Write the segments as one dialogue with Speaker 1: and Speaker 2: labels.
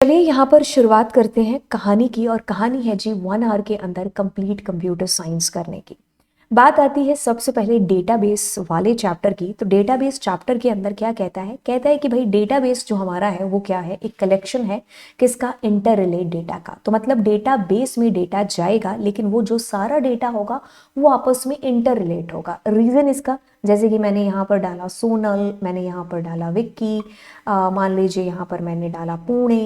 Speaker 1: चलिए यहाँ पर शुरुआत करते हैं कहानी की। और कहानी है जी 1 आवर के अंदर कंप्लीट कंप्यूटर साइंस करने की। बात आती है सबसे पहले डेटाबेस वाले चैप्टर की। तो डेटाबेस चैप्टर के अंदर क्या कहता है कि भाई डेटाबेस जो हमारा है वो क्या है, एक कलेक्शन है किसका, इंटर रिलेट डेटा का। तो मतलब डेटाबेस में डेटा जाएगा लेकिन वो जो सारा डेटा होगा वो आपस में इंटर रिलेट होगा। रीजन इसका, जैसे कि मैंने यहाँ पर डाला सोनल, मैंने यहाँ पर डाला विक्की, मान लीजिए यहाँ पर मैंने डाला पुणे,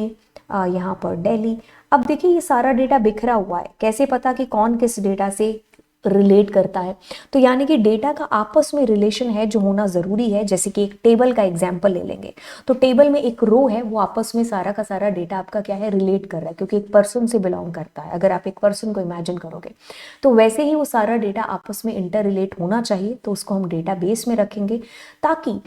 Speaker 1: यहाँ पर दिल्ली। अब देखिए ये सारा डेटा बिखरा हुआ है, कैसे पता कि कौन किस डेटा से रिलेट करता है। तो यानी कि डेटा का आपस में रिलेशन है जो होना जरूरी है। जैसे कि एक टेबल का एग्जांपल ले लेंगे, तो टेबल में एक रो है, वो आपस में सारा का सारा डेटा आपका क्या है, रिलेट कर रहा है, क्योंकि एक पर्सन से बिलोंग करता है। अगर आप एक पर्सन को इमेजिन करोगे तो वैसे ही वो सारा डेटा आपस में इंटर रिलेट होना चाहिए। तो उसको हम डेटा बेस में रखेंगे ताकि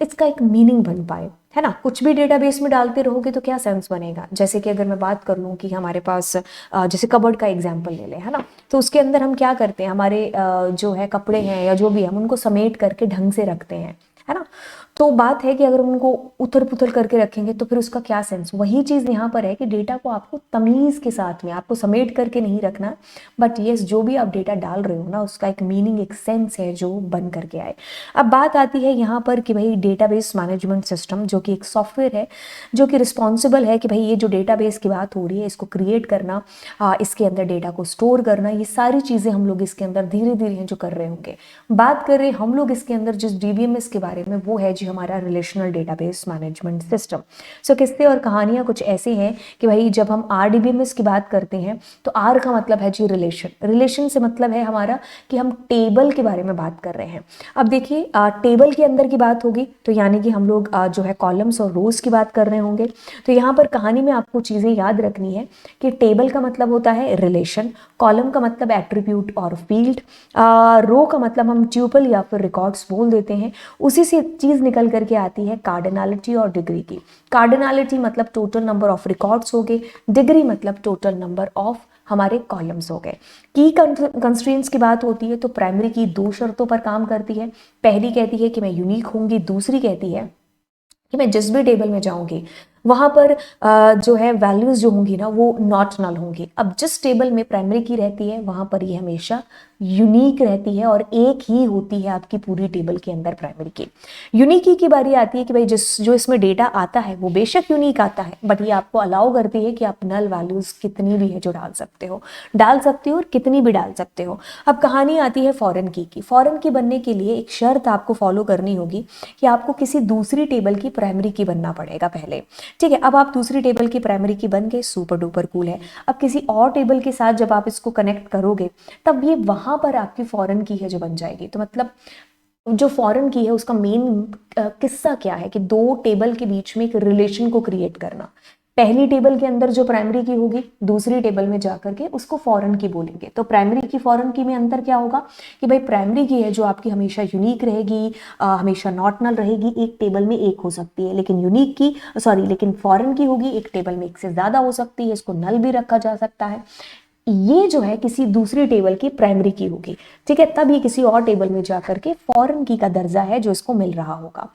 Speaker 1: इसका एक मीनिंग बन पाए, है ना। कुछ भी डेटाबेस में डालते रहोगे तो क्या सेंस बनेगा। जैसे कि अगर मैं बात कर लूँ कि हमारे पास जैसे कबर्ड का एग्जांपल ले लें, है ना, तो उसके अंदर हम क्या करते हैं, हमारे जो है कपड़े हैं या जो भी, हम उनको समेट करके ढंग से रखते हैं, है ना। तो बात है कि अगर हम उनको उथल पुथल करके रखेंगे तो फिर उसका क्या सेंस। वही चीज़ यहाँ पर है कि डेटा को आपको तमीज़ के साथ में, आपको समेट करके नहीं रखना, बट येस जो भी आप डेटा डाल रहे हो ना उसका एक मीनिंग, एक सेंस है जो बन करके आए। अब बात आती है यहाँ पर कि भाई डेटाबेस मैनेजमेंट सिस्टम जो कि एक सॉफ्टवेयर है जो कि रिस्पॉन्सिबल है कि भाई ये जो डेटाबेस की बात हो रही है इसको क्रिएट करना, इसके अंदर डेटा को स्टोर करना, ये सारी चीज़ें हम लोग इसके अंदर धीरे धीरे जो कर रहे होंगे। बात कर रहे हम लोग इसके अंदर जिस डीबीएमएस के बारे में, वो है जी हमारा रिलेशनल डेटाबेस मैनेजमेंट सिस्टम। सो किस्से और कहानियाँ कुछ ऐसी हैं कि भाई जब हम आरडीबीएमएस की बात करते हैं तो आर का मतलब है जी रिलेशन, रिलेशन से मतलब है हमारा कि हम टेबल के बारे में बात कर रहे हैं। अब देखिए टेबल के अंदर की बात होगी तो यानी कि हम लोग जो है कॉलम्स और रोज की बात कर रहे होंगे। तो यहाँ पर कहानी में आपको चीज़ें याद रखनी है कि टेबल का मतलब होता है रिलेशन, कॉलम का मतलब एट्रीब्यूट और फील्ड, रो का मतलब हम ट्यूपल या फिर रिकॉर्ड्स बोल देते हैं। उसी से चीज़ निकल करके आती है कार्डिनलिटी और डिग्री की। कार्डिनलिटी मतलब टोटल नंबर ऑफ रिकॉर्ड्स हो गए, डिग्री मतलब टोटल नंबर ऑफ हमारे कॉलम्स हो गए। की कंस्ट्रेंट्स की बात होती है तो प्राइमरी की 2 शर्तों पर काम करती है। पहली कहती है कि मैं यूनिक होंगी, दूसरी कहती है कि मैं जिस भी टेबल में जाऊंगी वहां पर जो है वैल्यूज जो होंगी ना वो नॉट नल होंगी। अब जिस टेबल में प्राइमरी की रहती है वहां पर ये हमेशा यूनिक रहती है और एक ही होती है आपकी पूरी टेबल के अंदर प्राइमरी की। यूनिक की बारी आती है कि भाई जिस जो इसमें डेटा आता है वो बेशक यूनिक आता है, बट ये आपको अलाउ करती है कि आप नल वैल्यूज कितनी भी है जो डाल सकते हो और कितनी भी डाल सकते हो। अब कहानी आती है फॉरेन की। फॉरेन की बनने के लिए एक शर्त आपको फॉलो करनी होगी कि आपको किसी दूसरी टेबल की प्राइमरी की बनना पड़ेगा पहले, ठीक है। अब आप दूसरी टेबल की प्राइमरी की बन गए, सुपर डुपर कूल है। अब किसी और टेबल के साथ जब आप इसको कनेक्ट करोगे तब ये वहां पर आपकी फॉरेन की है जो बन जाएगी। तो मतलब जो फॉरेन की है उसका मेन किस्सा क्या है कि 2 टेबल के बीच में एक रिलेशन को क्रिएट करना। पहली टेबल के अंदर जो प्राइमरी की होगी दूसरी टेबल में जाकर के उसको फॉरेन की बोलेंगे। तो प्राइमरी की फॉरेन की में अंतर क्या होगा कि भाई प्राइमरी की है जो आपकी हमेशा यूनिक रहेगी, हमेशा नॉट नल रहेगी, एक टेबल में एक हो सकती है। लेकिन फॉरेन की होगी एक टेबल में एक से ज्यादा हो सकती है, इसको नल भी रखा जा सकता है। ये जो है किसी दूसरी टेबल की प्राइमरी की होगी, ठीक है। तब ये किसी और टेबल में जाकर के फॉरेन की का दर्जा है जो इसको मिल रहा होगा।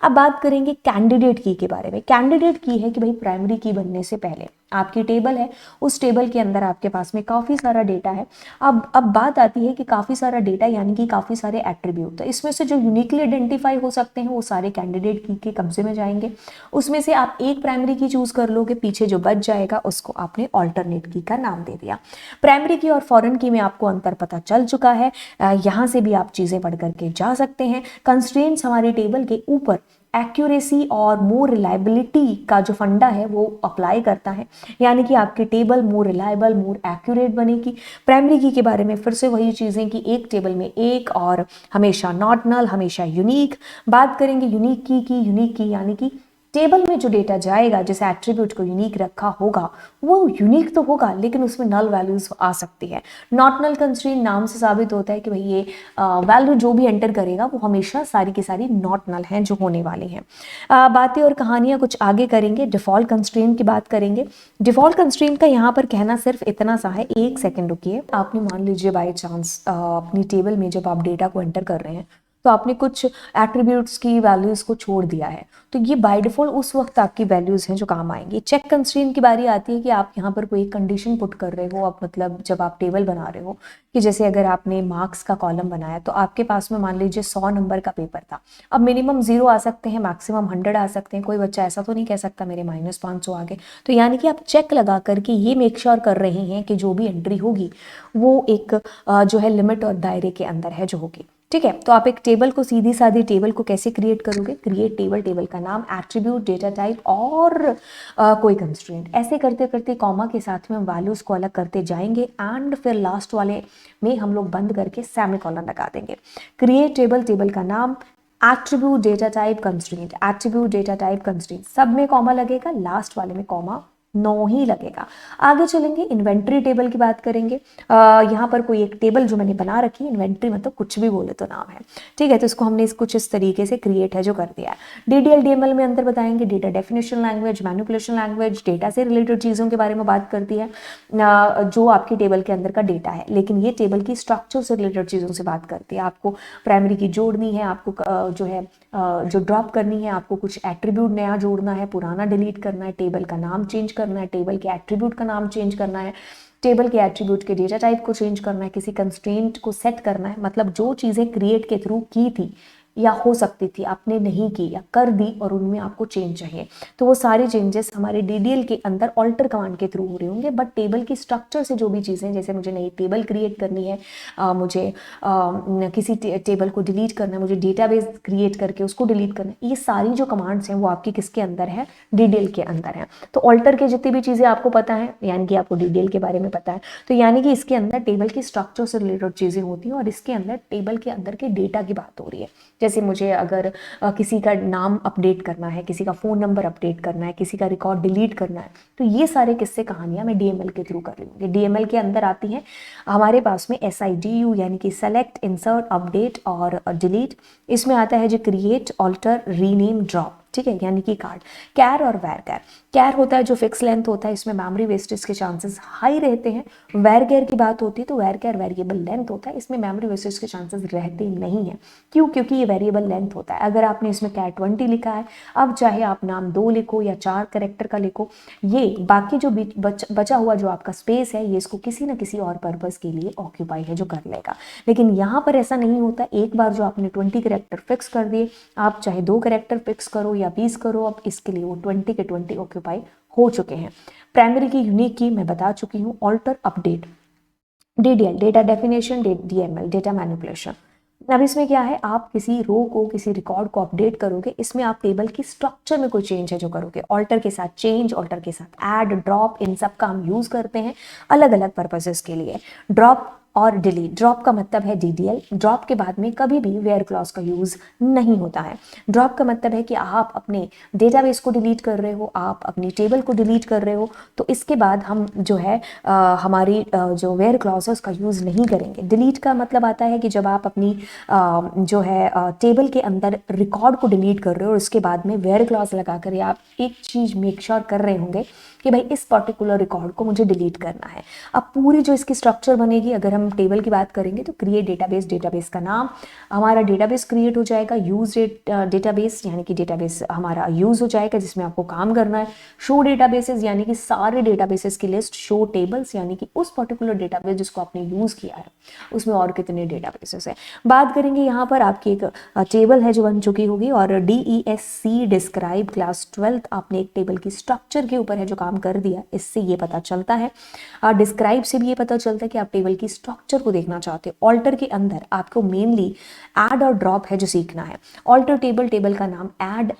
Speaker 1: अब बात करेंगे कैंडिडेट की के बारे में। कैंडिडेट की है कि भाई प्राइमरी की बनने से पहले आपकी टेबल है, उस टेबल के अंदर आपके पास में काफी सारा डेटा है। अब बात आती है कि काफी सारा डेटा यानी कि काफी सारे एट्रीब्यूट, तो इसमें से जो यूनिकली आइडेंटिफाई हो सकते हैं वो सारे कैंडिडेट की के कब्जे में जाएंगे। उसमें से आप एक प्राइमरी की चूज कर लोगे, पीछे जो बच जाएगा उसको आपने ऑल्टरनेट की का नाम दे दिया। प्राइमरी की और फॉरेन की में आपको अंतर पता चल चुका है। यहाँ से भी आप चीजें पढ़ करके जा सकते हैं। कंस्ट्रेंट्स हमारी टेबल के ऊपर एक्यूरेसी और मोर रिलायबिलिटी का जो फंडा है वो अप्लाई करता है, यानी कि आपकी table more reliable, more accurate बनेगी। प्राइमरी की के बारे में फिर से वही चीजें कि एक टेबल में एक और हमेशा नॉट नल, हमेशा यूनिक। बात करेंगे यूनिक की यानी कि टेबल में जो डेटा जाएगा, जैसे एट्रीब्यूट को यूनिक रखा होगा वो यूनिक तो होगा लेकिन उसमें नल वैल्यूज आ सकती है। नॉट नल कंस्ट्रेंट नाम से साबित होता है कि भाई ये वैल्यू जो भी एंटर करेगा वो हमेशा सारी की सारी नॉट नल हैं जो होने वाली हैं। बातें और कहानियां कुछ आगे करेंगे। डिफॉल्ट कंस्ट्रेंट की बात करेंगे। डिफॉल्ट कंस्ट्रेंट का यहाँ पर कहना सिर्फ इतना सा है, एक सेकेंड रुकिए। आपने मान लीजिए बाई चांस अपनी टेबल में जब आप डेटा को एंटर कर रहे हैं तो आपने कुछ एट्रीब्यूट्स की वैल्यूज़ को छोड़ दिया है, तो ये बाय डिफ़ॉल्ट उस वक्त आपकी वैल्यूज़ हैं जो काम आएंगी। चेक कंस्ट्रेंट की बारी आती है कि आप यहाँ पर कोई कंडीशन पुट कर रहे हो, आप मतलब जब आप टेबल बना रहे हो कि जैसे अगर आपने मार्क्स का कॉलम बनाया तो आपके पास में मान लीजिए 100 नंबर का पेपर था, अब मिनिमम 0 आ सकते हैं, मैक्सिमम 100 आ सकते हैं, कोई बच्चा ऐसा तो नहीं कह सकता मेरे -500 आ गए। तो यानी कि आप चेक लगा करके ये मेक श्योर कर रहे हैं कि जो भी एंट्री होगी वो एक जो है लिमिट और दायरे के अंदर है जो होगी, ठीक है। तो आप एक टेबल को, सीधी सादी टेबल को कैसे क्रिएट करोगे, क्रिएट टेबल, टेबल का नाम, एट्रीब्यूट, डेटा टाइप और कोई कंस्ट्रेंट, ऐसे करते करते कॉमा के साथ में हम वैल्यूज को अलग करते जाएंगे एंड फिर लास्ट वाले में हम लोग बंद करके सेमीकोलन लगा देंगे। क्रिएट टेबल, टेबल का नाम, attribute, data type, constraint, attribute, data type, constraint, सब में कॉमा लगेगा, लास्ट वाले में कॉमा नो ही लगेगा। आगे चलेंगे, इन्वेंट्री टेबल की बात करेंगे। यहाँ पर कोई एक टेबल जो मैंने बना रखी है, इन्वेंट्री मतलब कुछ भी बोले तो नाम है, ठीक है। तो इसको हमने कुछ इस तरीके से क्रिएट है जो कर दिया है। डीडीएल डीएमएल में अंतर बताएंगे, data definition language, manipulation language, data से रिलेटेड चीज़ों के बारे में बात करती है जो आपकी टेबल के अंदर का डेटा है, लेकिन ये टेबल की स्ट्रक्चर से रिलेटेड चीज़ों से बात करती है। आपको प्राइमरी की जोड़नी है, आपको जो है जो ड्रॉप करनी है, आपको कुछ एट्रीब्यूट नया जोड़ना है, पुराना डिलीट करना है, टेबल का नाम चेंज करना है, टेबल के एट्रीब्यूट का नाम चेंज करना है, टेबल के एट्रीब्यूट के डेटा टाइप को चेंज करना है, किसी कंस्ट्रेंट को सेट करना है, मतलब जो चीज़ें क्रिएट के थ्रू की थी या हो सकती थी आपने नहीं की या कर दी और उनमें आपको चेंज चाहिए, तो वो सारे चेंजेस हमारे डीडीएल के अंदर ऑल्टर कमांड के थ्रू हो रहे होंगे। बट टेबल की स्ट्रक्चर से जो भी चीज़ें, जैसे मुझे नई टेबल क्रिएट करनी है, मुझे किसी टेबल को डिलीट करना है, मुझे डेटाबेस क्रिएट करके उसको डिलीट करना है, ये सारी जो कमांड्स हैं वो आपकी किसके अंदर है, डीडीएल के अंदर है। तो ऑल्टर के जितनी भी चीज़ें आपको पता है, यानी कि आपको डीडीएल के बारे में पता है, तो यानी कि इसके अंदर टेबल की स्ट्रक्चर से रिलेटेड चीज़ें होती हैं और इसके अंदर टेबल के अंदर के डेटा की बात हो रही है। जैसे मुझे अगर किसी का नाम अपडेट करना है, किसी का फ़ोन नंबर अपडेट करना है, किसी का रिकॉर्ड डिलीट करना है, तो ये सारे किस्से कहानियाँ मैं डीएमएल के थ्रू कर रही हूँ। डीएमएल के अंदर आती हैं हमारे पास में SIDU यानी कि सेलेक्ट, इंसर्ट, अपडेट और डिलीट। इसमें आता है जो क्रिएट, ऑल्टर, रीनेम, ड्रॉप, ठीक है, यानी कि कार्ड। कैर और वैर कैर, कैर होता है जो फिक्स लेंथ होता है, इसमें मेमोरी वेस्टेज के चांसेस हाई रहते हैं। वैर कैर की बात होती है तो वैर कैर वेरिएबल लेंथ होता है, इसमें मेमोरी वेस्टेज के चांसेस रहते नहीं हैं। क्यों? क्योंकि ये वेरिएबल लेंथ होता है। अगर आपने इसमें कैर 20 लिखा है, अब चाहे आप नाम 2 लिखो या 4 कैरेक्टर का लिखो, ये बाकी जो बचा हुआ जो आपका स्पेस है ये इसको किसी न किसी और पर्पज़ के लिए ऑक्यूपाई है जो कर लेगा। लेकिन यहाँ पर ऐसा नहीं होता। एक बार जो आपने 20 कैरेक्टर फिक्स कर दिए, आप चाहे 2 कैरेक्टर फिक्स करो या 20 करो, अब इसके लिए वो 20 के 20 ऑक्यूपाई हो चुके हैं। प्राइमरी की, यूनिक की मैं बता चुकी हूँ। Alter, update, DDL, data definition, DML, data manipulation. अब इसमें क्या है, आप किसी रो को, किसी रिकॉर्ड को अपडेट करोगे, इसमें आप टेबल की स्ट्रक्चर में कोई चेंज है जो करोगे। ऑल्टर के साथ चेंज, ऑल्टर के साथ ऐड, ड्रॉप, इन सब का हम यूज करते हैं अलग अलग पर्पसेस के लिए। ड्रॉप और डिलीट, ड्रॉप का मतलब है डीडीएल। ड्रॉप के बाद में कभी भी वेयर क्लॉज का यूज नहीं होता है। ड्रॉप का मतलब है कि आप अपने डेटाबेस को डिलीट कर रहे हो, आप अपनी टेबल को डिलीट कर रहे हो, तो इसके बाद हम जो है हमारी जो वेयर क्लॉज है उसका यूज नहीं करेंगे। डिलीट का मतलब आता है कि जब आप अपनी जो है टेबल के अंदर रिकॉर्ड को डिलीट कर रहे हो और उसके बाद में वेयर क्लॉज लगा कर आप एक चीज मेक श्योर कर रहे होंगे कि भाई इस पर्टिकुलर रिकॉर्ड को मुझे डिलीट करना है। अब पूरी जो इसकी स्ट्रक्चर बनेगी, अगर हम टेबल की बात करेंगे तो क्रिएट डेटाबेस, डेटाबेस का नाम, हमारा डेटाबेस क्रिएट हो जाएगा। यूज डेटाबेस यानी कि डेटाबेस हमारा यूज हो जाएगा जिसमें आपको काम करना है। शो डेटाबेसेस यानी कि सारे डेटाबेसेस की लिस्ट। शो टेबल्स यानी कि उस पर्टिकुलर डेटाबेस जिसको आपने यूज किया है उसमें और कितने डेटाबेसेस है। बात करेंगे यहाँ पर आपकी एक टेबल है जो बन चुकी होगी और DESC डिस्क्राइब क्लास 12 आपने एक टेबल की स्ट्रक्चर के ऊपर है जो काम कर दिया। इससे ये पता चलता है, डिस्क्राइब से भी ये पता चलता है कि आप टेबल की स्ट्रक्चर को देखना चाहते हो। ऑल्टर के अंदर आपको मेनली ऐड और ड्रॉप है जो सीखना है। ऑल्टर टेबल, टेबल का नाम, ऐड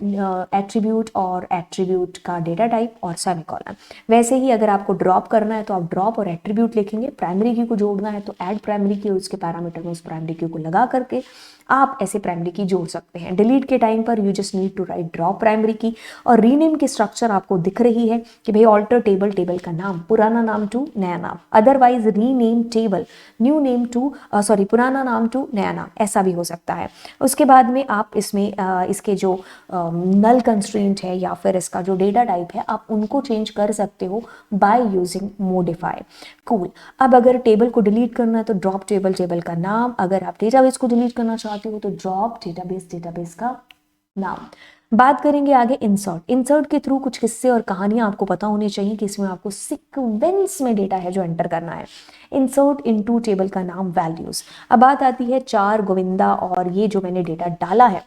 Speaker 1: एट्रीब्यूट और एट्रीब्यूट का डेटा टाइप और सेमीकोलन। वैसे ही अगर आपको ड्रॉप करना है तो आप ड्रॉप और एट्रीब्यूट लिखेंगे। प्राइमरी की को जोड़ना है तो ऐड प्राइमरी की, उसके पैरामीटर में उस प्राइमरी की को लगा करके आप ऐसे प्राइमरी की जोड़ सकते हैं। डिलीट के टाइम पर you just need to write drop primary key. और रीनेम की स्ट्रक्चर आपको दिख रही है कि भाई ऑल्टर टेबल, टेबल का नाम, पुराना नाम टू नया नाम। Otherwise rename table, new name to पुराना नाम टू नया नाम, ऐसा भी हो सकता है। उसके बाद में आप इसमें इसके जो नल कंस्ट्रेंट है या फिर इसका जो डेटा टाइप है आप उनको चेंज कर सकते हो बाय यूजिंग मॉडिफाई। कूल। अब अगर टेबल को डिलीट करना है तो ड्रॉप टेबल, टेबल का नाम। अगर आप डेटाबेस को डिलीट करना चाहते चाहते हो तो ड्रॉप डेटाबेस, डेटाबेस का नाम। बात करेंगे आगे इंसर्ट। इंसर्ट के थ्रू कुछ किस्से और कहानियां आपको पता होनी चाहिए कि इसमें आपको सीक्वेंस में डेटा है जो एंटर करना है। इंसर्ट इनटू टेबल का नाम वैल्यूज। अब बात आती है चार गोविंदा और ये जो मैंने डेटा डाला है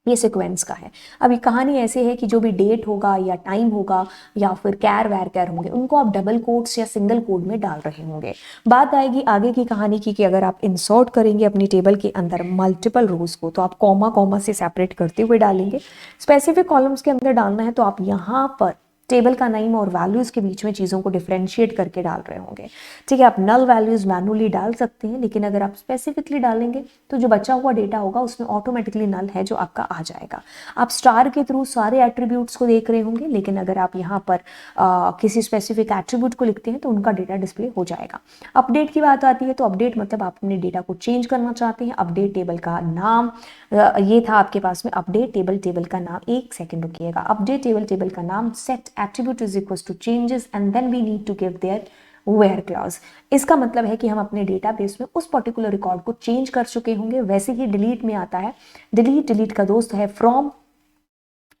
Speaker 1: ये सीक्वेंस का है। अभी कहानी ऐसे है कि जो भी डेट होगा या टाइम होगा या फिर कैर वैर कैर होंगे उनको आप डबल कोट्स या सिंगल कोड में डाल रहे होंगे। बात आएगी आगे की कहानी की कि अगर आप इंसर्ट करेंगे अपनी टेबल के अंदर मल्टीपल रोज को तो आप कॉमा कॉमा से सेपरेट करते हुए डालेंगे। स्पेसिफिक कॉलम्स के अंदर डालना है तो आप यहाँ पर टेबल का नेम और वैल्यूज के बीच में चीज़ों को डिफरेंशिएट करके डाल रहे होंगे। ठीक है, आप नल वैल्यूज मैनुअली डाल सकते हैं, लेकिन अगर आप स्पेसिफिकली डालेंगे तो जो बचा हुआ डेटा होगा उसमें ऑटोमेटिकली नल है जो आपका आ जाएगा। आप स्टार के थ्रू सारे एट्रीब्यूट्स को देख रहे होंगे, लेकिन अगर आप यहाँ पर किसी स्पेसिफिक एट्रीब्यूट को लिखते हैं तो उनका डेटा डिस्प्ले हो जाएगा। अपडेट की बात आती है तो अपडेट मतलब आप अपने डेटा को चेंज करना चाहते हैं। अपडेट टेबल का नाम ये था आपके पास में अपडेट टेबल, टेबल का नाम, एक सेकेंड रुकिएगा, अपडेट टेबल, टेबल का नाम, set attribute is equals to changes and then we need to give their where clause। इसका मतलब है कि हम अपने डेटाबेस में उस पर्टिकुलर रिकॉर्ड को चेंज कर चुके होंगे। वैसे ही डिलीट में आता है, डिलीट, डिलीट का दोस्त है फ्रॉम,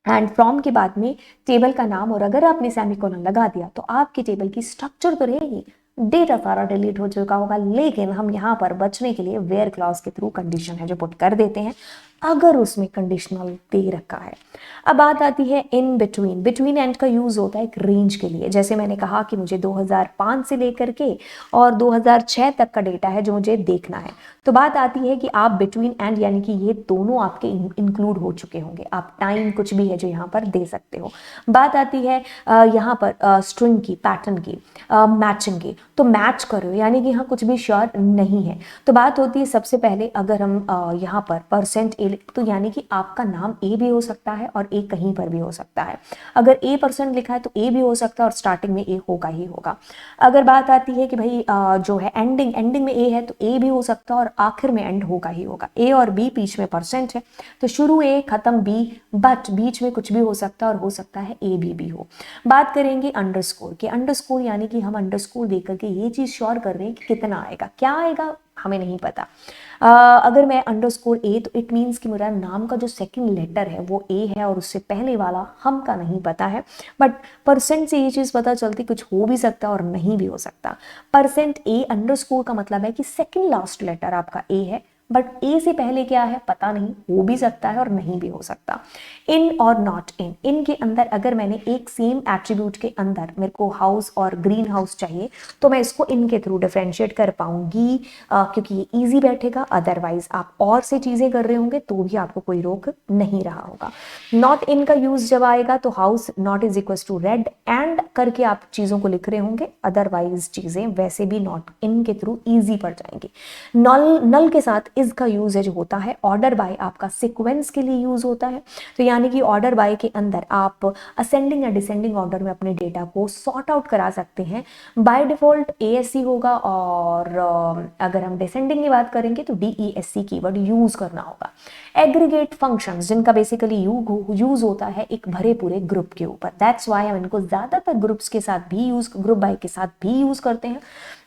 Speaker 1: एंड फ्रॉम के बाद में टेबल का नाम, और अगर आपने सेमीकोलन लगा दिया तो आपकी टेबल की स्ट्रक्चर तो रहेगी, डेटा सारा डिलीट हो चुका होगा, लेकिन हम यहाँ पर बचने के लिए वेयर क्लॉज के थ्रू कंडीशन है जो पुट कर देते हैं अगर उसमें कंडीशनल दे रखा है। अब बात आती है इन बिटवीन। बिटवीन एंड का यूज होता है एक रेंज के लिए। जैसे मैंने कहा कि मुझे 2005 से लेकर के और 2006 तक का डेटा है जो मुझे देखना है, तो बात आती है कि आप बिटवीन एंड यानी कि ये दोनों आपके इंक्लूड हो चुके होंगे। आप टाइम कुछ भी है जो यहाँ पर दे सकते हो। बात आती है यहाँ पर स्ट्रिंग की, पैटर्न की, मैचिंग की, तो मैच करो यानी कि यहाँ कुछ भी श्योर नहीं है। तो बात होती है सबसे पहले अगर हम यहाँ पर परसेंट ए, तो यानी कि आपका नाम ए भी हो सकता है और ए कहीं पर भी हो सकता है। अगर A% लिखा है तो ए भी हो सकता है और स्टार्टिंग में ए होगा ही होगा। अगर बात आती है कि भाई जो है एंडिंग, एंडिंग में ए है तो ए भी हो सकता है और आखिर में एंड होगा ही होगा। ए और बी बीच में परसेंट है तो शुरू ए खत्म बी, बट बीच में कुछ भी हो सकता है और हो सकता है ए भी हो। बात करेंगे अंडरस्कोर की। अंडरस्कोर यानी कि हम अंडरस्कोर देख करके ये चीज श्योर कर रहे हैं कि कितना आएगा, क्या आएगा हमें नहीं पता। अगर मैं अंडरस्कोर ए तो इट मीन्स कि मेरा नाम का जो सेकंड लेटर है वो ए है और उससे पहले वाला हम का नहीं पता है। बट परसेंट से ये चीज़ पता चलती कुछ हो भी सकता है और नहीं भी हो सकता। परसेंट ए अंडरस्कोर का मतलब है कि सेकंड लास्ट लेटर आपका ए है, बट ए से पहले क्या है पता नहीं, हो भी सकता है और नहीं भी हो सकता। इन और नॉट इन, इन के अंदर अगर मैंने एक सेम एट्रीब्यूट के अंदर मेरे को हाउस और ग्रीन हाउस चाहिए तो मैं इसको इन के थ्रू डिफरेंशिएट कर पाऊंगी क्योंकि ये इजी बैठेगा। अदरवाइज आप और से चीजें कर रहे होंगे तो भी आपको कोई रोक नहीं रहा होगा। नॉट इन का यूज जब आएगा तो house not is equal to red and करके आप चीजों को लिख रहे होंगे, अदरवाइज चीजें वैसे भी नॉट इन के थ्रू इजी पड़ जाएंगी। नल, नल के साथ इसका यूजेज होता है। ऑर्डर बाय आपका सीक्वेंस के लिए यूज होता है, तो यानी कि ऑर्डर बाय के अंदर आप असेंडिंग या डिसेंडिंग ऑर्डर में अपने डेटा को सॉर्ट आउट करा सकते हैं। बाय डिफॉल्ट ASC होगा और अगर हम डिसेंडिंग की बात करेंगे तो DESC कीवर्ड यूज करना होगा। एग्रीगेट फंक्शंस जिनका बेसिकली यूज होता है एक भरे पूरे ग्रुप के ऊपर, दैट्स वाई हम इनको ज्यादातर ग्रुप्स के साथ भी यूज, ग्रुप बाय के साथ भी यूज करते हैं,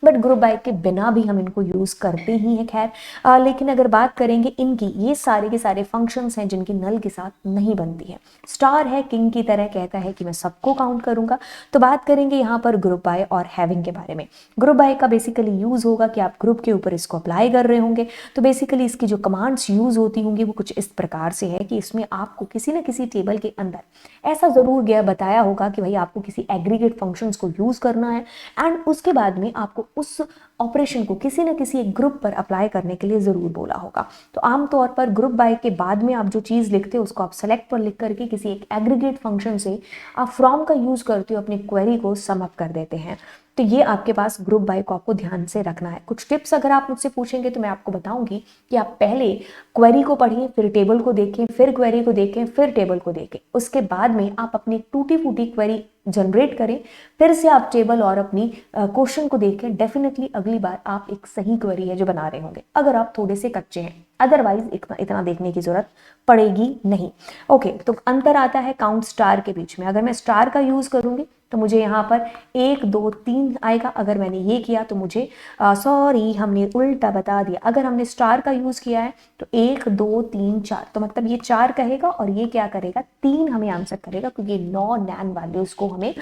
Speaker 1: बट ग्रुप बाय के बिना भी हम इनको यूज करते ही हैं। खैर लेकिन अगर बात करेंगे इनकी, ये सारे के सारे फंक्शंस हैं जिनकी नल के साथ नहीं बनती है। स्टार है किंग की तरह, कहता है कि मैं सबको काउंट करूंगा। तो बात करेंगे यहाँ पर ग्रुप बाय और हैविंग के बारे में। ग्रुप बाय का बेसिकली यूज होगा कि आप ग्रुप के ऊपर इसको अप्लाई कर रहे होंगे, तो बेसिकली इसकी जो कमांड्स यूज होती होंगी वो कुछ इस प्रकार से है कि इसमें आपको किसी न किसी टेबल के अंदर ऐसा जरूर गया बताया होगा कि भाई आपको किसी एग्रीगेट फंक्शंस को यूज करना है एंड उसके बाद में आपको उस ऑपरेशन को किसी न किसी एक ग्रुप पर अप्लाई करने के लिए जरूर बोला होगा। तो आमतौर पर ग्रुप बाय के बाद में आप जो चीज लिखते हो उसको आप सेलेक्ट पर लिख करके किसी एक एग्रीगेट फंक्शन से आप फ्रॉम का यूज करते हो अपनी क्वेरी को सम अप कर देते हैं। तो ये आपके पास ग्रुप बाय को आपको ध्यान से रखना है। कुछ टिप्स अगर आप मुझसे पूछेंगे तो मैं आपको बताऊंगी कि आप पहले क्वेरी को पढ़िए, फिर टेबल को देखें, फिर क्वेरी को देखें, फिर टेबल को देखें। उसके बाद में आप अपनी टूटी फूटी क्वेरी जनरेट करें, फिर से आप टेबल और अपनी क्वेश्चन को देखें। डेफिनेटली अगली बार आप एक सही क्वेरी है जो बना रहे होंगे। अगर आप थोड़े से कच्चे हैं अदरवाइज इतना देखने की जरूरत पड़ेगी नहीं। ओके, तो अंतर आता है काउंट स्टार के बीच में। अगर मैं स्टार का यूज करूंगी तो मुझे यहाँ पर 1 2 3 आएगा। अगर मैंने ये किया तो मुझे सॉरी हमने उल्टा बता दिया। अगर हमने स्टार का यूज किया है तो 1 2 3 4, तो मतलब ये 4 कहेगा और ये क्या करेगा, 3 हमें आंसर करेगा, क्योंकि 9 नैन वैल्यूज को हमें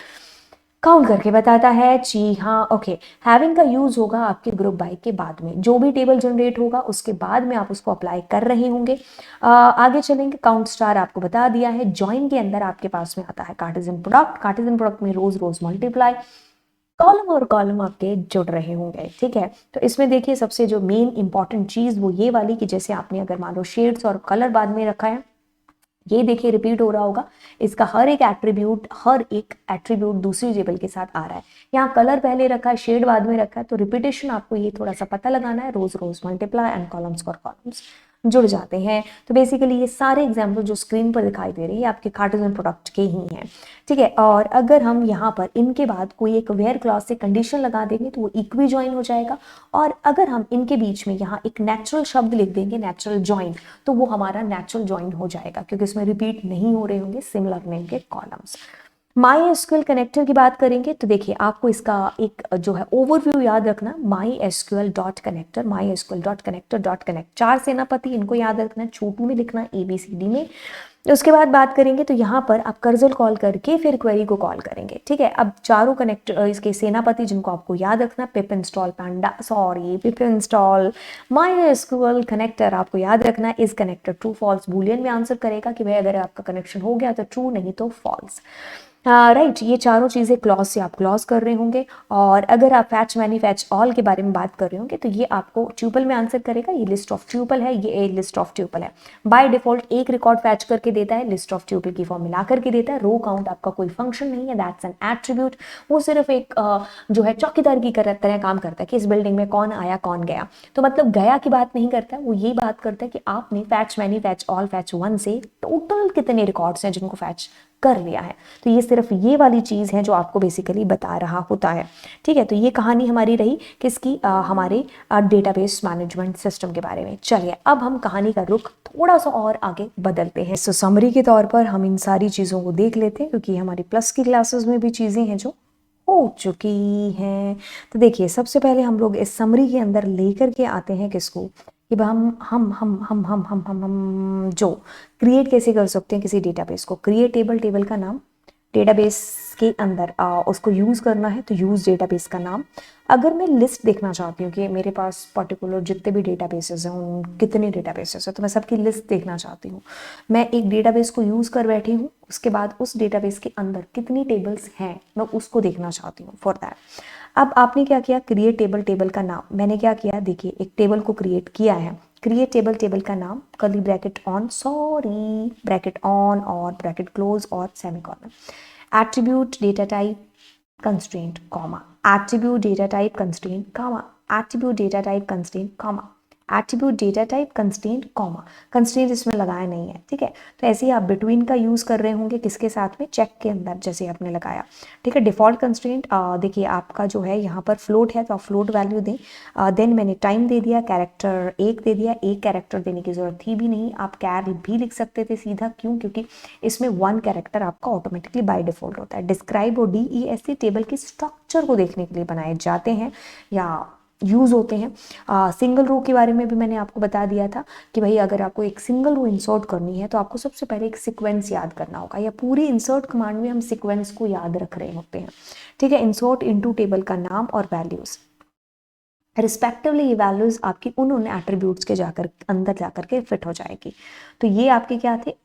Speaker 1: काउंट करके बताता है। जी हाँ, ओके। हैविंग का यूज होगा आपके ग्रुप बाय के बाद में, जो भी टेबल जनरेट होगा उसके बाद में आप उसको अप्लाई कर रहे होंगे। आगे चलेंगे। काउंट स्टार आपको बता दिया है। जॉइन के अंदर आपके पास में आता है कार्टेशियन प्रोडक्ट। कार्टेशियन प्रोडक्ट में रोज रोज मल्टीप्लाई, कॉलम और कॉलम आपके जुड़ रहे होंगे, ठीक है। तो इसमें देखिए सबसे जो मेन इंपॉर्टेंट चीज वो ये वाली कि जैसे आपने अगर मान लो शेड्स और कलर बाद में रखा है, ये देखिए रिपीट हो रहा होगा। इसका हर एक एट्रीब्यूट दूसरी टेबल के साथ आ रहा है। यहाँ कलर पहले रखा है, शेड बाद में रखा है, तो रिपीटेशन आपको ये थोड़ा सा पता लगाना है। रोज रोज मल्टीप्लाई एंड कॉलम्स और कॉलम्स जुड़ जाते हैं। तो बेसिकली ये सारे एग्जाम्पल जो स्क्रीन पर दिखाई दे रही है आपके कार्टेशियन प्रोडक्ट के ही हैं, ठीक है। और अगर हम यहाँ पर इनके बाद कोई एक वेयर क्लॉज से कंडीशन लगा देंगे तो वो इक्वी ज्वाइन हो जाएगा। और अगर हम इनके बीच में यहाँ एक नेचुरल शब्द लिख देंगे, नेचुरल ज्वाइन, तो वो हमारा नेचुरल ज्वाइन हो जाएगा, क्योंकि इसमें रिपीट नहीं हो रहे होंगे सिमिलर नेम के कॉलम्स। माई एसक्यूएल कनेक्टर की बात करेंगे तो देखिए आपको इसका एक जो है ओवरव्यू याद रखना। My SQL dot connector, my SQL dot connector dot connect, 4 सेनापति, इनको याद रखना, छोटू में लिखना ABCD में। उसके बाद बात करेंगे तो यहाँ पर आप कर्जल कॉल करके फिर क्वेरी को कॉल करेंगे, ठीक है। अब चारों कनेक्टर इसके सेनापति जिनको आपको याद रखना, पिप install Panda, sorry pip install my SQL connector आपको याद रखना। इस कनेक्टर ट्रू फॉल्स बूलियन में आंसर करेगा कि भाई अगर आपका कनेक्शन हो गया तो ट्रू, नहीं तो फॉल्स। राइट, ये चारों चीज़ें क्लॉज से आप क्लॉज कर रहे होंगे। और अगर आप फैच मैनी फैच ऑल के बारे में बात कर रहे होंगे तो ये आपको ट्यूपल में आंसर करेगा। ये लिस्ट ऑफ ट्यूपल है, ये लिस्ट ऑफ ट्यूपल है। बाय डिफॉल्ट एक रिकॉर्ड फैच करके देता है, लिस्ट ऑफ ट्यूपल की फॉर्म मिला करके देता है। रो काउंट आपका कोई फंक्शन नहीं है, दैट्स एन एट्रीब्यूट। वो सिर्फ एक जो है चौकीदार की तरह काम करता है कि इस बिल्डिंग में कौन आया कौन गया। तो मतलब गया की बात नहीं करता है, वो ये बात करता है कि आपने fetch many fetch all fetch one से टोटल कितने रिकॉर्ड्स हैं जिनको फैच कर लिया है। तो ये सिर्फ ये वाली चीज़ है जो आपको बेसिकली बता रहा होता है, ठीक है। तो ये कहानी हमारी रही किसकी, हमारे डेटाबेस मैनेजमेंट सिस्टम के बारे में। चलिए अब हम कहानी का रुख थोड़ा सा और आगे बदलते हैं। सो समरी के तौर पर हम इन सारी चीज़ों को देख लेते हैं, क्योंकि हमारी प्लस की क्लासेस में भी चीज़ें हैं जो हो चुकी हैं। तो देखिए सबसे पहले हम लोग इस समरी के अंदर लेकर के आते हैं किसको, कि हम जो क्रिएट कैसे कर सकते हैं किसी डेटाबेस को। क्रिएट टेबल का नाम, डेटाबेस के अंदर उसको यूज़ करना है तो यूज़ डेटाबेस का नाम। अगर मैं लिस्ट देखना चाहती हूँ कि मेरे पास पर्टिकुलर जितने भी डेटाबेसेस हैं उन कितने डेटाबेसेस हैं, तो मैं सबकी लिस्ट देखना चाहती हूँ। मैं एक डेटाबेस को यूज़ कर बैठी हूँ, उसके बाद उस डेटाबेस के अंदर कितनी टेबल्स हैं मैं उसको देखना चाहती हूँ। फॉर दैट अब आपने क्या किया, क्रिएट टेबल का नाम। मैंने क्या किया, देखिए एक टेबल को क्रिएट किया है। क्रिएट टेबल का नाम, curly bracket on, sorry bracket on और ब्रैकेट क्लोज और semicolon, attribute data type constraint comma, attribute data type constraint comma, attribute data type constraint comma, attribute data type constraint comma. Constraint इसमें लगाया नहीं है, ठीक है। तो ऐसे ही आप बिटवीन का यूज़ कर रहे होंगे किसके साथ में, चेक के अंदर जैसे आपने लगाया, ठीक है। डिफॉल्ट कंस्ट्रेंट देखिए आपका जो है यहाँ पर फ्लोट है तो आप फ्लोट वैल्यू दें। देन मैंने टाइम दे दिया, कैरेक्टर 1 दे दिया। एक कैरेक्टर देने की ज़रूरत थी भी नहीं, आप कैर भी लिख सकते थे सीधा। क्यों, क्योंकि इसमें 1 कैरेक्टर आपका ऑटोमेटिकली बाय डिफॉल्ट होता है। डिस्क्राइब और DESC टेबल की स्ट्रक्चर को देखने के लिए बनाए जाते हैं या यूज़ होते हैं। सिंगल रो के बारे में भी मैंने आपको बता दिया था कि भाई अगर आपको एक सिंगल रो इंसर्ट करनी है तो आपको सबसे पहले एक सीक्वेंस याद करना होगा, या पूरी इंसर्ट कमांड में हम सीक्वेंस को याद रख रहे होते हैं, ठीक है। इंसर्ट इनटू टेबल का नाम और वैल्यूज रिस्पेक्टिवली, ये वैल्यूज आपकी उन एट्रीब्यूट्स के जाकर अंदर जाकर के फिट हो जाएगी। तो ये आपके क्या थे,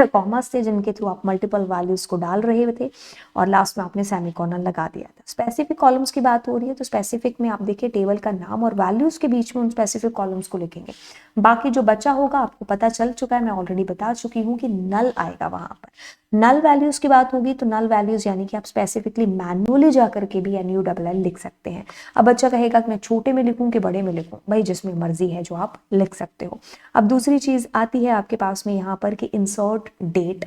Speaker 1: कॉमर्स थे जिनके थ्रू आप मल्टीपल वैल्यूज को डाल रहे थे और लास्ट में आपने सेमीकोलन लगा दिया था। स्पेसिफिक कॉलम्स की बात हो रही है तो स्पेसिफिक में आप देखिए टेबल का नाम और वैल्यूज के बीच में उन स्पेसिफिक कॉलम्स को लिखेंगे। बाकी जो बचा होगा आपको पता चल चुका है, मैं ऑलरेडी बता चुकी हूँ कि नल आएगा वहां पर। नल वैल्यूज की बात होगी तो नल वैल्यूज यानी कि आप स्पेसिफिकली मैनुअली जाकर के भी NULL लिख सकते हैं। अब बच्चा कहेगा कि मैं छोटे में लिखूं कि बड़े में लिखूं, भाई जिसमें मर्जी है जो आप लिख सकते हो। अब दूसरी चीज आती है आपके पास में यहाँ पर कि इंसर्ट इंसर्ट डेट।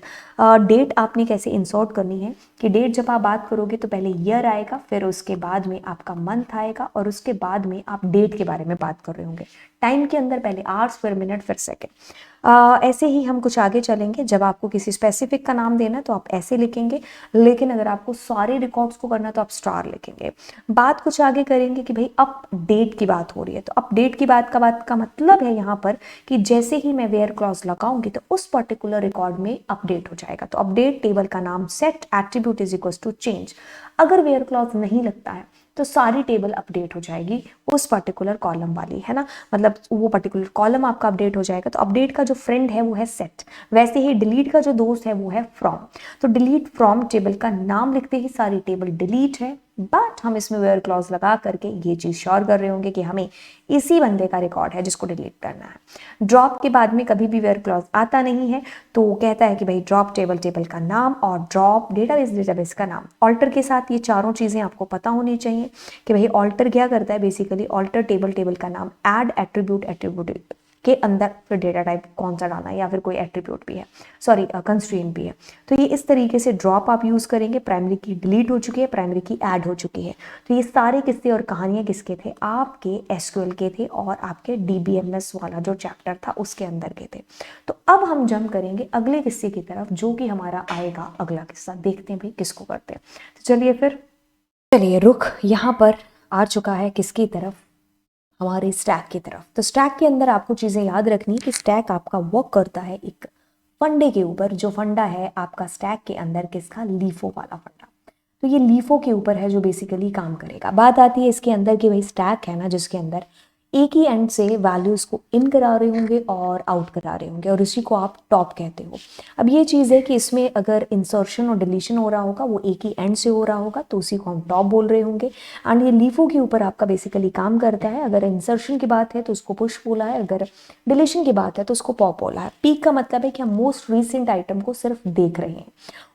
Speaker 1: डेट आपने कैसे इंसर्ट करनी है कि डेट जब आप बात करोगे तो पहले ईयर आएगा, फिर उसके बाद में आपका मंथ आएगा और उसके बाद में आप डेट के बारे में बात कर रहे होंगे। टाइम के अंदर पहले आवर्स, फिर मिनट, फिर सेकेंड। ऐसे ही हम कुछ आगे चलेंगे। जब आपको किसी स्पेसिफिक का नाम देना है तो आप ऐसे लिखेंगे, लेकिन अगर आपको सारे रिकॉर्ड्स को करना है तो आप स्टार लिखेंगे। बात कुछ आगे करेंगे कि भाई अपडेट की बात हो रही है, तो अपडेट की बात का मतलब है यहाँ पर कि जैसे ही मैं वेयर क्लॉज लगाऊंगी तो उस पर्टिकुलर रिकॉर्ड में अपडेट हो जाएगा। तो अपडेट टेबल का नाम set attribute is equal to change. अगर वेयर क्लॉज नहीं लगता है तो सारी टेबल अपडेट हो जाएगी उस पर्टिकुलर कॉलम वाली, है ना, मतलब वो पर्टिकुलर कॉलम आपका अपडेट हो जाएगा। तो अपडेट का जो फ्रेंड है वो है सेट, वैसे ही डिलीट का जो दोस्त है वो है फ्रॉम। तो डिलीट फ्रॉम टेबल का नाम लिखते ही सारी टेबल डिलीट है, बट हम इसमें वेयर क्लॉज लगा करके ये चीज श्योर कर रहे होंगे कि हमें इसी बंदे का रिकॉर्ड है जिसको डिलीट करना है। ड्रॉप के बाद में कभी भी वेयर क्लॉज आता नहीं है, तो कहता है कि भाई ड्रॉप टेबल का नाम और ड्रॉप डेटाबेस का नाम। ऑल्टर के साथ ये चारों चीजें आपको पता होनी चाहिए कि भाई ऑल्टर क्या करता है। बेसिकली ऑल्टर टेबल का नाम, ऐड एट्रीब्यूट के अंदर फिर डेटा टाइप कौन सा डालना है या फिर कोई एट्रीब्यूट भी है, सॉरी कंस्ट्रेंट भी है। तो ये इस तरीके से ड्रॉप आप यूज करेंगे। प्राइमरी की डिलीट हो चुकी है, प्राइमरी की ऐड हो चुकी है। तो ये सारे किस्से और कहानियां किसके थे, आपके एसक्यूएल के थे और आपके डीबीएमएस वाला जो चैप्टर था उसके अंदर के थे। तो अब हम जंप करेंगे अगले किस्से की तरफ, जो कि हमारा आएगा अगला किस्सा। देखते हैं भाई किसको करते हैं। तो चलिए रुख यहाँ पर आ चुका है किसकी तरफ, हमारे स्टैक की तरफ। तो स्टैक के अंदर आपको चीजें याद रखनी कि स्टैक आपका वर्क करता है एक फंडे के ऊपर, जो फंडा है आपका स्टैक के अंदर किसका, लीफो वाला फंडा। तो ये लीफो के ऊपर है जो बेसिकली काम करेगा। बात आती है इसके अंदर कि भाई स्टैक है ना, जिसके अंदर एक ही एंड से वैल्यूज को इन करा रहे होंगे और आउट करा रहे होंगे, और इसी को आप टॉप कहते हो। अब ये चीज़ है कि इसमें अगर इंसर्शन और डिलीशन हो रहा होगा वो एक ही एंड से हो रहा होगा, तो उसी को हम टॉप बोल रहे होंगे। एंड ये लीफो के ऊपर आपका बेसिकली काम करता है। अगर इंसर्शन की बात है तो उसको पुश बोला है, अगर डिलीशन की बात है तो उसको पॉप बोला है। पीक का मतलब है कि हम मोस्ट रिसेंट आइटम को सिर्फ देख रहे हैं।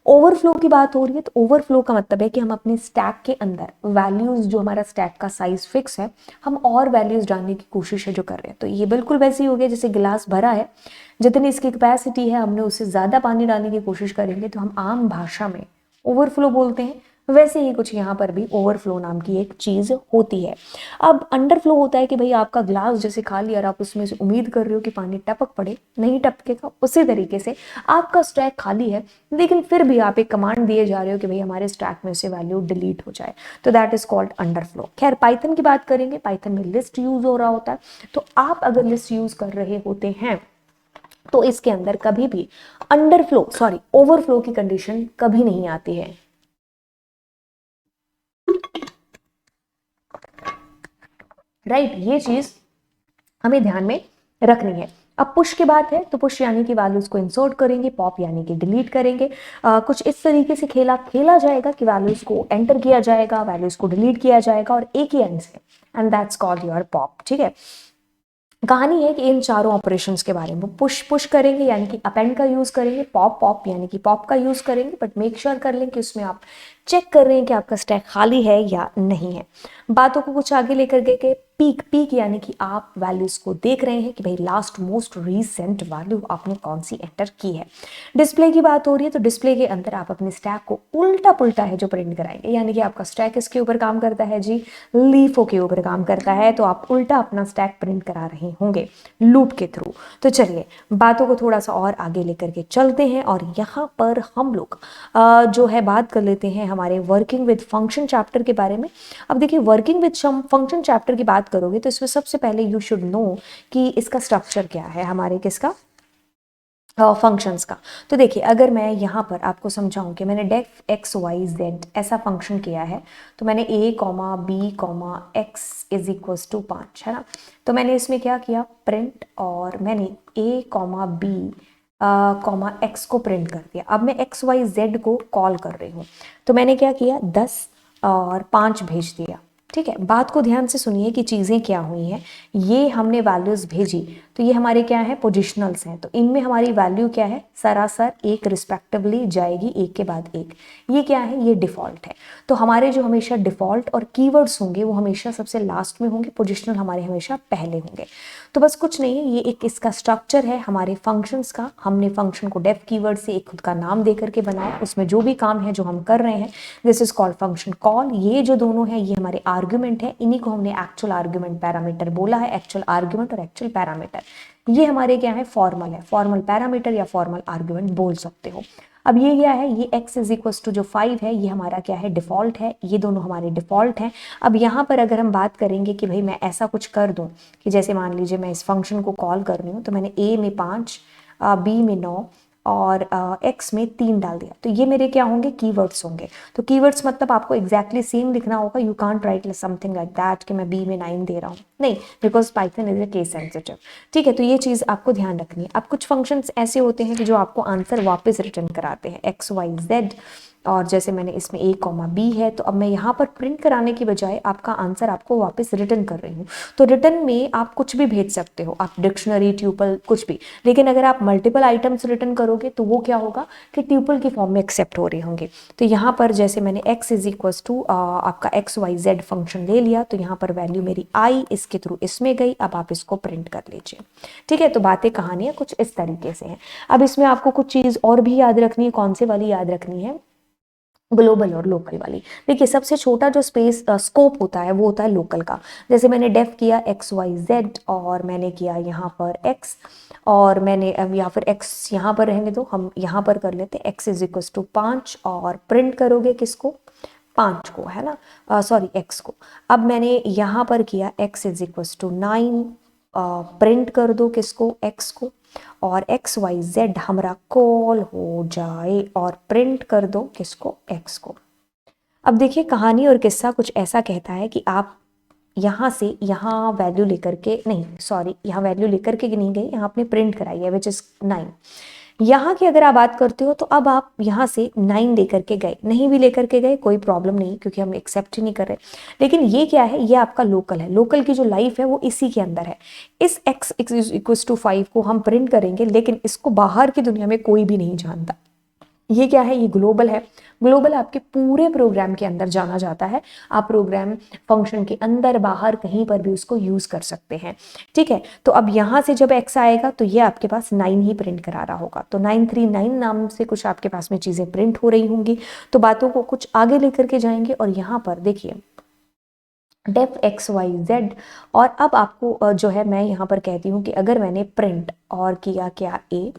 Speaker 1: ओवरफ्लो की बात हो रही है तो ओवरफ्लो का मतलब है कि हम अपने स्टैक के अंदर वैल्यूज, जो हमारा स्टैक का साइज फिक्स है, हम और वैल्यूज डालने की कोशिश है जो कर रहे हैं। तो ये बिल्कुल वैसे ही हो गया जैसे गिलास भरा है, जितनी इसकी कैपेसिटी है हमने उससे ज्यादा पानी डालने की कोशिश करेंगे तो हम आम भाषा में ओवरफ्लो बोलते हैं। वैसे ही कुछ यहाँ पर भी ओवरफ्लो नाम की एक चीज होती है। अब अंडरफ्लो होता है कि भाई आपका ग्लास जैसे खाली और आप उसमें से उम्मीद कर रहे हो कि पानी टपक पड़े, नहीं टपकेगा। उसी तरीके से आपका स्टैक खाली है लेकिन फिर भी आप एक कमांड दिए जा रहे हो कि भाई हमारे स्टैक में से वैल्यू डिलीट हो जाए, तो दैट इज कॉल्ड अंडरफ्लो। खैर पाइथन की बात करेंगे, पाइथन में लिस्ट यूज हो रहा होता है। तो आप अगर लिस्ट यूज कर रहे होते हैं तो इसके अंदर कभी भी ओवरफ्लो की कंडीशन कभी नहीं आती है। राइट, ये चीज हमें ध्यान में रखनी है। अब पुश की बात है तो पुश यानी कि वैल्यूज को इंसर्ट करेंगे, पॉप यानी कि डिलीट करेंगे। कुछ इस तरीके से खेला जाएगा कि वैल्यूज को एंटर किया जाएगा, वैल्यूज को डिलीट किया जाएगा और एक ही एंड से, and that's called your pop. ठीक है, कहानी है कि इन चारों ऑपरेशंस के बारे में, पुश करेंगे यानी कि अपेंड का यूज करेंगे, पॉप यानी कि पॉप का यूज करेंगे, बट मेक श्योर कर लें कि उसमें आप चेक कर रहे हैं कि आपका स्टैक खाली है या नहीं है। बातों को कुछ आगे लेकर के पीक यानी कि आप वैल्यूज को देख रहे हैं कि भाई लास्ट मोस्ट रीसेंट वैल्यू आपने कौन सी एंटर की है। डिस्प्ले की बात हो रही है तो डिस्प्ले के अंदर आप अपने स्टैक को उल्टा पुल्टा है जो प्रिंट कराएंगे, यानी कि आपका स्टैक इसके ऊपर काम करता है जी, लीफो के ऊपर काम करता है, तो आप उल्टा अपना स्टैक प्रिंट करा रहे होंगे लूप के थ्रू। तो चलिए बातों को थोड़ा सा और आगे लेकर के चलते हैं और यहाँ पर हम लोग जो है बात कर लेते हैं हमारे वर्किंग विद फंक्शन चैप्टर के बारे में। अब देखिए वर्किंग विद फंक्शन चैप्टर की बात करोगे तो इसमें सबसे पहले यू शुड नो कि इसका स्ट्रक्चर क्या है, हमारे किसका, फंक्शंस का। तो देखिए अगर मैं यहाँ पर आपको समझाऊं कि मैंने डेफ एक्स वाई जेड ऐसा फंक्शन किया है, तो मैंने a comma B comma X is equals to 5, है ना। तो मैंने इसमें क्या किया, प्रिंट, और मैंने a comma B comma X को प्रिंट कर दिया। अब मैं एक्स वाई जेड को कॉल कर रही हूँ, तो मैंने क्या किया, 10 और 5 भेज दिया। ठीक है, बात को ध्यान से सुनिए कि चीज़ें क्या हुई हैं। ये हमने वैल्यूज़ भेजी तो ये हमारे क्या है, पोजिशनल्स हैं, तो इनमें हमारी वैल्यू क्या है, सरासर एक रिस्पेक्टिवली जाएगी एक के बाद एक। ये क्या है, ये डिफ़ॉल्ट है। तो हमारे जो हमेशा डिफ़ॉल्ट और कीवर्ड्स होंगे वो हमेशा सबसे लास्ट में होंगे, पोजिशनल हमारे हमेशा पहले होंगे। तो बस कुछ नहीं है, ये एक इसका स्ट्रक्चर है हमारे फंक्शंस का। हमने फंक्शन को डेफ कीवर्ड से एक खुद का नाम दे करके बनाया, उसमें जो भी काम है जो हम कर रहे हैं, this is called function call. ये जो दोनों है ये हमारे आर्ग्यूमेंट है, इन्हीं को हमने एक्चुअल आर्ग्यूमेंट पैरामीटर बोला है। एक्चुअल आर्ग्यूमेंट और एक्चुअल पैरामीटर ये हमारे क्या है, फॉर्मल है, फॉर्मल पैरामीटर या फॉर्मल आर्ग्यूमेंट बोल सकते हो। अब ये क्या है, ये x इज इक्वल टू जो 5 है ये हमारा क्या है, डिफॉल्ट है। ये दोनों हमारे डिफॉल्ट हैं। अब यहाँ पर अगर हम बात करेंगे कि भाई मैं ऐसा कुछ कर दूँ कि जैसे मान लीजिए मैं इस फंक्शन को कॉल कर रही हूँ, तो मैंने a में 5, b में 9 और x में 3 डाल दिया, तो ये मेरे क्या होंगे, कीवर्ड्स होंगे। तो कीवर्ड्स मतलब आपको एग्जैक्टली सेम लिखना होगा। You can't right something like that कि मैं b में 9 दे रहा हूँ, नहीं, because Python is a case sensitive. ठीक है, तो ये चीज़ आपको ध्यान रखनी है। अब कुछ फंक्शंस ऐसे होते हैं कि जो आपको आंसर वापस रिटर्न कराते हैं, x y z, और जैसे मैंने इसमें a कॉमा b है, तो अब मैं यहाँ पर प्रिंट कराने की बजाय आपका आंसर आपको वापस रिटर्न कर रही हूँ। तो रिटर्न में आप कुछ भी भेज सकते हो, आप डिक्शनरी, ट्यूपल, कुछ भी। लेकिन अगर आप मल्टीपल आइटम्स रिटर्न करोगे तो वो क्या होगा कि ट्यूपल की फॉर्म में एक्सेप्ट हो रहे होंगे। तो यहाँ पर जैसे मैंने x इज इक्वल टू आपका एक्स वाई जेड फंक्शन ले लिया, तो यहाँ पर वैल्यू मेरी i इसके थ्रू इसमें गई। अब आप इसको प्रिंट कर लीजिए। ठीक है, तो बातें कहानियाँ कुछ इस तरीके से हैं। अब इसमें आपको कुछ चीज़ और भी याद रखनी है। कौन से वाली याद रखनी है, ग्लोबल और लोकल वाली। देखिए सबसे छोटा जो स्पेस स्कोप होता है वो होता है लोकल का। जैसे मैंने डेफ किया एक्स वाई जेड और मैंने किया यहाँ पर एक्स, और मैंने अब या फिर एक्स यहाँ पर रहने दो, हम यहाँ पर कर लेते हैं एक्स इज इक्वल टू 5 और प्रिंट करोगे किसको, 5 को, है ना, सॉरी एक्स को। अब मैंने यहाँ पर किया X is equal to 9, print कर दो किसको, एक्स को, और एक्स वाई जेड हमारा कॉल हो जाए और प्रिंट कर दो किसको, एक्स को। अब देखिए कहानी और किस्सा कुछ ऐसा कहता है कि आप यहाँ से यहाँ वैल्यू लेकर के, नहीं सॉरी, यहाँ वैल्यू लेकर के नहीं गए, यहाँ आपने प्रिंट कराई है विच इज 9। यहाँ की अगर आप बात करते हो तो अब आप यहाँ से 9 लेकर के गए, नहीं भी लेकर के गए कोई प्रॉब्लम नहीं, क्योंकि हम एक्सेप्ट ही नहीं कर रहे। लेकिन ये क्या है, ये आपका लोकल है, लोकल की जो लाइफ है वो इसी के अंदर है। इस x इक्वल टू 5 को हम प्रिंट करेंगे, लेकिन इसको बाहर की दुनिया में कोई भी नहीं जानता। ये क्या है, ये ग्लोबल है। ग्लोबल आपके पूरे प्रोग्राम के अंदर जाना जाता है। आप प्रोग्राम फंक्शन के अंदर बाहर कहीं पर भी उसको यूज कर सकते हैं। ठीक है, तो अब यहाँ से जब x आएगा तो ये आपके पास 9 ही प्रिंट करा रहा होगा। तो 939 नाम से कुछ आपके पास में चीजें प्रिंट हो रही होंगी। तो बातों को कुछ आगे लेकर के जाएंगे, और यहाँ पर देखिए डेफ एक्स वाई जेड। और अब आपको जो है मैं यहाँ पर कहती हूँ कि अगर मैंने प्रिंट और किया क्या a,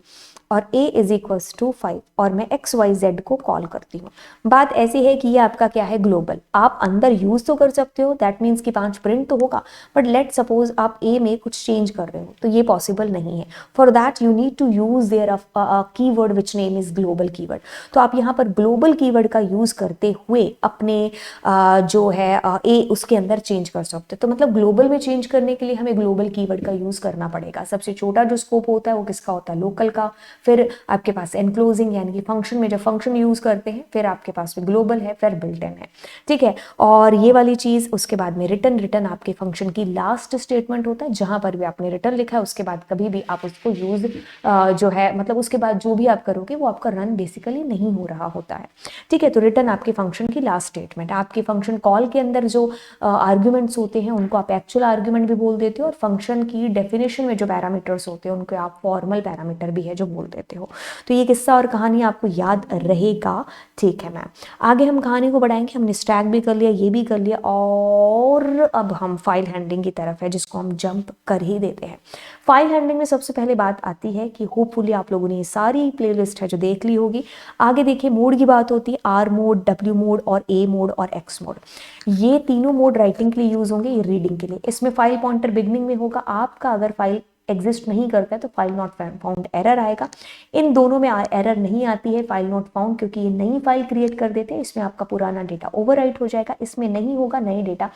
Speaker 1: और a इज इक्वल्स टू 5, और मैं एक्स वाई जेड को कॉल करती हूँ। बात ऐसी है कि ये आपका क्या है, ग्लोबल। आप अंदर यूज तो कर सकते हो, दैट मीन्स कि 5 प्रिंट तो होगा, बट लेट सपोज आप a में कुछ चेंज कर रहे हो, तो ये पॉसिबल नहीं है। For that you need to use their keyword which name is global keyword. तो आप यहाँ पर ग्लोबल कीवर्ड का यूज करते हुए अपने जो है a उसके अंदर चेंज कर सकते हो। तो मतलब ग्लोबल में चेंज करने के लिए हमें ग्लोबल कीवर्ड का यूज करना पड़ेगा। सबसे छोटा जो स्कोप होता है वो किसका होता है, लोकल का। फिर आपके पास एनक्लोजिंग यानी कि फंक्शन में जब फंक्शन यूज करते हैं, फिर आपके पास में ग्लोबल है, फिर बिल्ट इन है। ठीक है, और ये वाली चीज उसके बाद में रिटर्न। रिटर्न आपके फंक्शन की लास्ट स्टेटमेंट होता है, जहां पर भी आपने रिटर्न लिखा है उसके बाद कभी भी आप उसको यूज जो है मतलब उसके बाद जो भी आप करोगे वो आपका रन बेसिकली नहीं हो रहा होता है। ठीक है, तो रिटर्न आपके फंक्शन की लास्ट स्टेटमेंट। आपके फंक्शन कॉल के अंदर जो आर्ग्यूमेंट्स होते हैं उनको आप एक्चुअल आर्ग्यूमेंट भी बोल देते हो, और फंक्शन की डेफिनेशन में जो पैरामीटर्स होते हैं उनको आप फॉर्मल पैरामीटर भी है जो बोल देते हो। तो ये किस्सा और कहानी आपको याद रहेगा। ठीक है मैम, आगे हम कहानी को बढ़ाएंगे। हमने स्टैक भी कर लिया, ये भी कर लिया, और अब हम फाइल हैंडलिंग की तरफ है, जिसको हम जंप कर ही देते हैं। फाइल हैंडलिंग में सबसे पहले बात आती है कि होपफुली आप लोगों ने ये सारी प्लेलिस्ट है जो देख ली होगी। आगे देखिए मोड की बात होती है, आर मोड, डब्ल्यू मोड और ए मोड और एक्स मोड। ये तीनों मोड राइटिंग के लिए यूज होंगे, ये रीडिंग के लिए। इसमें फाइल पॉइंटर बिगनिंग में होगा। आपका अगर फाइल एग्जिस्ट नहीं करता है तो फाइल नॉट फाउंड एरर आएगा। इन दोनों में एरर नहीं आती है फाइल नॉट फाउंड, क्योंकि ये नई फाइल क्रिएट कर देते हैं, इसमें आपका पुराना डेटा ओवरराइट हो जाएगा, इसमें नहीं होगा, नए डेटा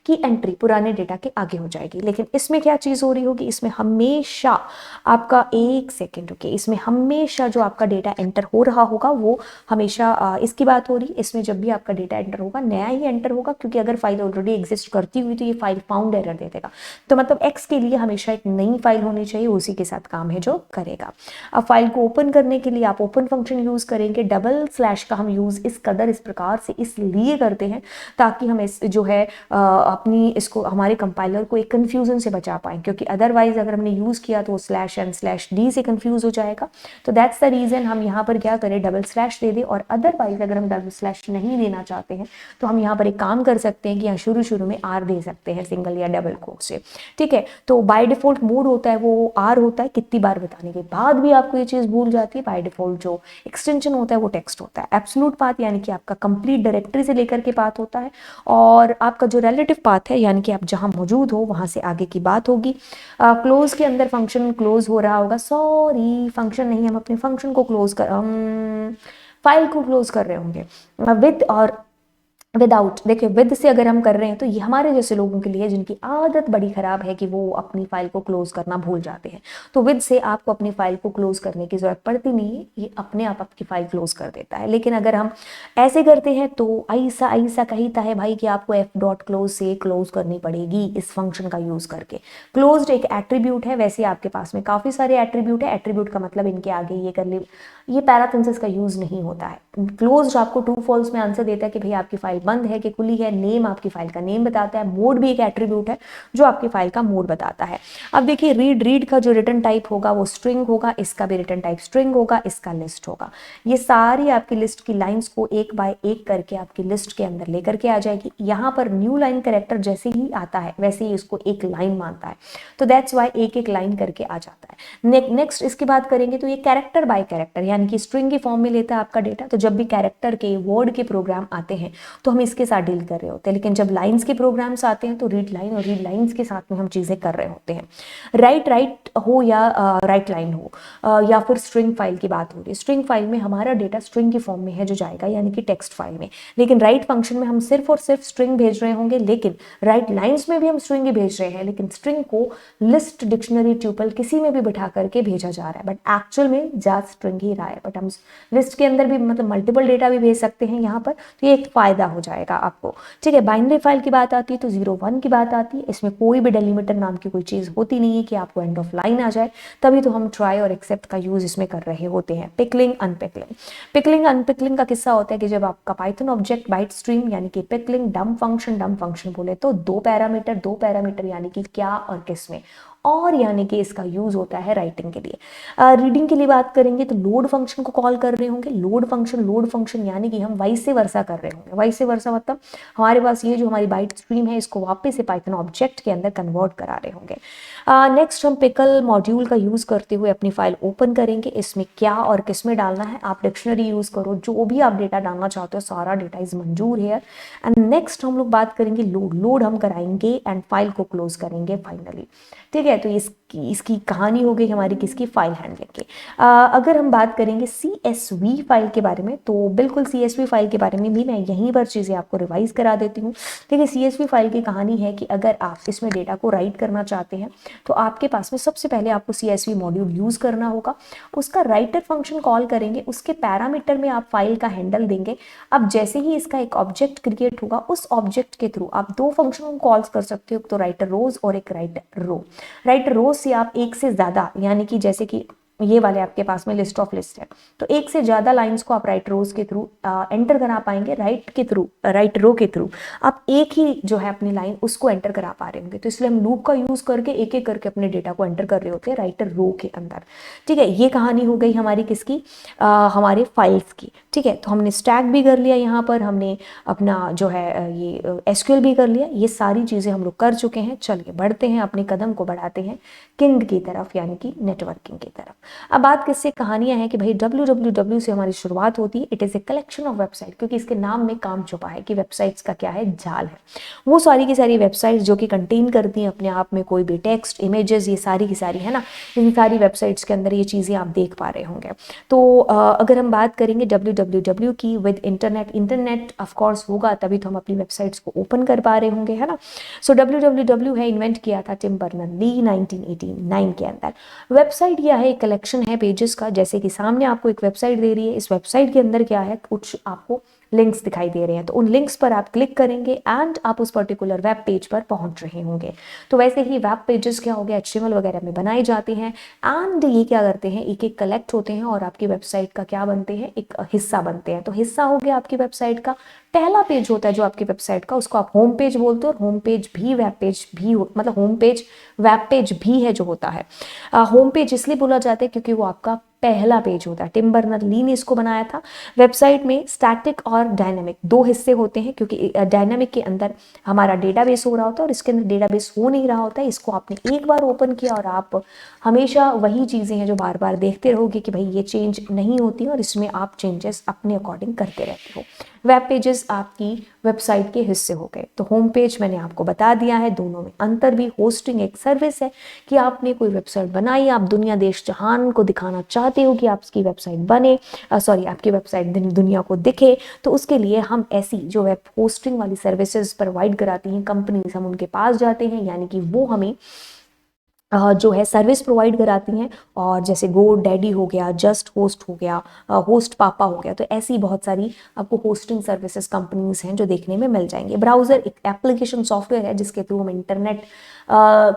Speaker 1: की एंट्री पुराने डेटा के आगे हो जाएगी। लेकिन इसमें क्या चीज़ हो रही होगी, इसमें हमेशा आपका, एक सेकेंड रुकिए, इसमें हमेशा जो आपका डेटा एंटर हो रहा होगा वो हमेशा इसकी बात हो रही है, इसमें जब भी आपका डेटा एंटर होगा नया ही एंटर होगा, क्योंकि अगर फाइल ऑलरेडी एग्जिस्ट करती हुई तो ये फाइल फाउंड एरर दे देगा। तो मतलब एक्स के लिए हमेशा एक नई फाइल होनी चाहिए, उसी के साथ काम है जो करेगा। अब फाइल को ओपन करने के लिए आप ओपन फंक्शन यूज करेंगे। डबल स्लैश का हम यूज इस कदर इस प्रकार से इसलिए करते हैं ताकि हम इस जो है अपनी इसको हमारे कंपाइलर को एक कंफ्यूजन से बचा पाए, क्योंकि अदरवाइज अगर हमने यूज किया तो स्लैश एन स्लैश डी से कंफ्यूज हो जाएगा। तो दैट्स द रीजन हम यहाँ पर क्या करें, डबल स्लैश दे दें। और अदरवाइज अगर हम डबल स्लैश नहीं देना चाहते हैं तो हम यहाँ पर एक काम कर सकते हैं कि यहाँ शुरू में आर दे सकते हैं, सिंगल या डबल कोट से, ठीक है। तो बाय डिफॉल्ट मोड होता है वो आर होता है, कितनी बार बताने के बाद भी आपको ये चीज़ भूल जाती है। बाय डिफॉल्ट जो एक्सटेंशन होता है वो टेक्स्ट होता है। एब्सोल्यूट पाथ यानी कि आपका कंप्लीट डायरेक्टरी से लेकर के पाथ होता है, और आपका जो रिलेटिव पाथ है यानी कि आप जहाँ मौजूद हो वहाँ से आगे की बात होगी। क्लोज के अंदर फंक्शन क्लोज हो रहा होगा, सॉरी फंक्शन नहीं, हम अपने फंक्शन को क्लोज कर फाइल को क्लोज कर रहे होंगे विद और विदाउट। देखिए विद से अगर हम कर रहे हैं तो ये हमारे जैसे लोगों के लिए जिनकी आदत बड़ी खराब है कि वो अपनी फाइल को क्लोज करना भूल जाते हैं, तो विद से आपको अपनी फाइल को क्लोज करने की जरूरत पड़ती नहीं है, ये अपने आप आपकी फाइल क्लोज कर देता है। लेकिन अगर हम ऐसे करते हैं तो ऐसा ऐसा कहता है भाई कि आपको एफ डॉट क्लोज से क्लोज करनी पड़ेगी इस फंक्शन का यूज करके। क्लोज्ड एक एट्रीब्यूट है, वैसे आपके पास में काफी सारे एट्रीब्यूट है। एट्रीब्यूट का मतलब इनके आगे ये कर ले, ये पैराथेसिस का यूज नहीं होता है। क्लोज्ड आपको ट्रू फॉल्स में आंसर देता है कि भाई आपकी फाइल बंद है कि खुली है। नेम आपकी फाइल का नेम बताता है। मोड भी एक एट्रीब्यूट है जो आपकी फाइल का मोड बताता है। अब देखिए रीड का जो रिटर्न टाइप होगा वो स्ट्रिंग होगा, इसका भी रिटर्न टाइप स्ट्रिंग होगा, इसका लिस्ट होगा। ये सारी आपकी लिस्ट की लाइंस को एक बाय एक करके आपकी लिस्ट के अंदर लेकर के आ जाएगी। यहाँ पर न्यू लाइन कैरेक्टर जैसे ही आता है वैसे ही इसको एक लाइन मानता है, तो दैट्स वाई एक एक लाइन करके आ जाता है। नेक्स्ट इसकी बात करेंगे तो ये कैरेक्टर बाय कैरेक्टर यानी कि स्ट्रिंग की फॉर्म में लेता है आपका डेटा। तो जब भी कैरेक्टर के वर्ड के प्रोग्राम आते हैं तो हम इसके साथ डील कर रहे होते हैं, लेकिन जब लाइंस के प्रोग्राम्स आते हैं तो रीड लाइन और रीड लाइंस के साथ में हम चीजें कर रहे होते हैं। राइट हो या राइट लाइन हो या फिर स्ट्रिंग फाइल की बात हो रही है। स्ट्रिंग फाइल में हमारा डेटा स्ट्रिंग की फॉर्म में है जो जाएगा यानी कि टेक्स्ट फाइल में, लेकिन राइट फंक्शन में हम सिर्फ और सिर्फ स्ट्रिंग भेज रहे होंगे। लेकिन राइट लाइंस में भी हम स्ट्रिंग ही भेज रहे हैं, लेकिन स्ट्रिंग को लिस्ट डिक्शनरी ट्यूपल किसी में भी बिठा करके भेजा जा रहा है, बट एक्चुअल में जा स्ट्रिंग ही रहा है। बट हम लिस्ट के अंदर भी मतलब मल्टीपल डेटा भी भेज सकते हैं यहाँ पर, तो ये एक फायदा हो जाएगा आपको, ठीक है। बाइनरी फाइल की बात आती है तो 0-1 की बात आती है। इसमें कोई भी डेलीमीटर नाम की कोई चीज होती नहीं है कि आपको एंड ऑफ लाइन आ जाए, तभी तो हम ट्राई और एक्सेप्ट का यूज इसमें कर रहे होते हैं। पिकलिंग अनपिकलिंग का किस्सा होता है कि जब आपका पाइथन ऑब्जेक्ट बाइट स्ट्रीम यानी कि पिकलिंग डम फंक्शन बोले तो दो पैरामीटर यानी कि क्या और किसमें, और यानी कि इसका यूज होता है राइटिंग के लिए। रीडिंग के लिए बात करेंगे तो लोड फंक्शन को कॉल कर रहे होंगे। लोड फंक्शन यानी कि हम वाइस से वर्सा कर रहे होंगे। वाइस से वर्सा मतलब हमारे पास ये जो हमारी बाइट स्ट्रीम है इसको वापस से पाइथन ऑब्जेक्ट के अंदर कन्वर्ट करा रहे होंगे। नेक्स्ट हम पिकल मॉड्यूल का यूज करते हुए अपनी फाइल ओपन करेंगे। इसमें क्या और किस में डालना है आप डिक्शनरी यूज करो, जो भी आप डेटा डालना चाहते हो सारा डेटा इज मंजूर है। एंड नेक्स्ट हम लोग बात करेंगे लोड हम कराएंगे एंड फाइल को क्लोज करेंगे फाइनली, ठीक है। तो इसकी कहानी हो गई हमारी किसकी, फाइल हैंडलिंग की। अगर हम बात करेंगे CSV फाइल के बारे में तो बिल्कुल CSV फाइल के बारे में भी मैं यहीं पर चीज़ें आपको रिवाइज करा देती हूँ। देखिए CSV फाइल की कहानी है कि अगर आप इसमें डेटा को राइट करना चाहते हैं तो आपके पास में सबसे पहले आपको CSV मॉड्यूल यूज करना होगा। उसका राइटर फंक्शन कॉल करेंगे, उसके पैरामीटर में आप फाइल का हैंडल देंगे। अब जैसे ही इसका एक ऑब्जेक्ट क्रिएट होगा उस ऑब्जेक्ट के थ्रू आप दो फंक्शन कॉल्स कर सकते हो, तो राइटर रोज और एक राइटर रो। राइटर रोज से आप एक से ज्यादा यानी कि जैसे कि ये वाले आपके पास में लिस्ट ऑफ लिस्ट है तो एक से ज्यादा लाइंस को आप राइट रोज के थ्रू एंटर करा पाएंगे। राइट रो के थ्रू आप एक ही जो है अपनी लाइन उसको एंटर करा पा रहे होंगे, तो इसलिए हम लूप का यूज करके एक एक करके अपने डेटा को एंटर कर रहे होते हैं राइटर रो के अंदर, ठीक है। ये कहानी हो गई हमारी किसकी, हमारे फाइल्स की, ठीक है। तो हमने स्टैक भी कर लिया, यहाँ पर हमने अपना जो है ये SQL भी कर लिया, ये सारी चीजें हम लोग कर चुके हैं। चलिए बढ़ते हैं, अपने कदम को बढ़ाते हैं किंग की तरफ यानी कि नेटवर्किंग की तरफ। अब बात किससे कहानियां हैं कि भाई www से हमारी शुरुआत होती है। It is a collection of website, क्योंकि इसके नाम में काम छुपा है कि वेबसाइट्स का क्या है, जाल है। वो सारी की सारी वेबसाइट्स जो कि कंटेन करती हैं अपने आप में कोई भी टेक्स्ट, इमेजेस, ये सारी की सारी है ना, इन सारी वेबसाइट्स के अंदर ये चीज़ें आप देख पा रहे होंगे। तो अगर हम बात करेंगे www की विद इंटरनेट ऑफ कोर्स होगा तभी तो हम अपनी वेबसाइट्स को ओपन कर पा रहे होंगे, है ना। सो www है इन्वेंट किया था टिम बर्नर्स-ली 1989 के अंदर। वेबसाइट यह है एक कलेक्शन है पेजेस का, जैसे कि सामने आपको एक वेबसाइट दे रही है। इस वेबसाइट के अंदर क्या है, कुछ आपको लिंक्स दिखाई दे रहे हैं, तो उन लिंक्स पर आप क्लिक करेंगे एंड आप उस पर्टिकुलर वेब पेज पर पहुंच रहे होंगे। तो वैसे ही वेब पेजेस क्या हो गया, HTML वगैरह में बनाए जाते हैं एंड ये क्या करते हैं, एक एक कलेक्ट होते हैं और आपकी वेबसाइट का क्या बनते हैं, एक हिस्सा बनते हैं। तो हिस्सा हो गया आपकी वेबसाइट का। पहला पेज होता है जो आपकी वेबसाइट का, उसको आप होम पेज बोलते हो, और होम पेज भी वेब पेज भी मतलब होम पेज वेब पेज भी है जो होता है। होम पेज इसलिए बोला जाता है क्योंकि वो आपका पहला पेज होता है। टिम बर्नर्स-ली ने इसको बनाया था। वेबसाइट में स्टैटिक और डायनामिक दो हिस्से होते हैं, क्योंकि डायनामिक के अंदर हमारा डेटाबेस हो रहा होता है और इसके अंदर डेटाबेस हो नहीं रहा होता है। इसको आपने एक बार ओपन किया और आप हमेशा वही चीज़ें हैं जो बार बार देखते रहोगे कि भाई ये चेंज नहीं होती और इसमें आप चेंजेस अपने अकॉर्डिंग करते रहते हो। वेब पेजेस आपकी वेबसाइट के हिस्से हो गए। तो होम पेज मैंने आपको बता दिया है, दोनों में अंतर भी। होस्टिंग एक सर्विस है कि आपने कोई वेबसाइट बनाई, आप दुनिया देश जहान को दिखाना चाहते हो कि आपकी वेबसाइट बने, आपकी वेबसाइट दुनिया को दिखे, तो उसके लिए हम ऐसी जो वेब होस्टिंग वाली सर्विसेज प्रोवाइड कराती हैं कंपनीज, हम उनके पास जाते हैं, यानी कि वो हमें जो है सर्विस प्रोवाइड कराती हैं। और जैसे गो डैडी हो गया, जस्ट होस्ट हो गया, होस्ट पापा हो गया, तो ऐसी बहुत सारी आपको होस्टिंग सर्विसेज कंपनीज हैं जो देखने में मिल जाएंगे। ब्राउज़र एक एप्लीकेशन सॉफ्टवेयर है जिसके थ्रू हम इंटरनेट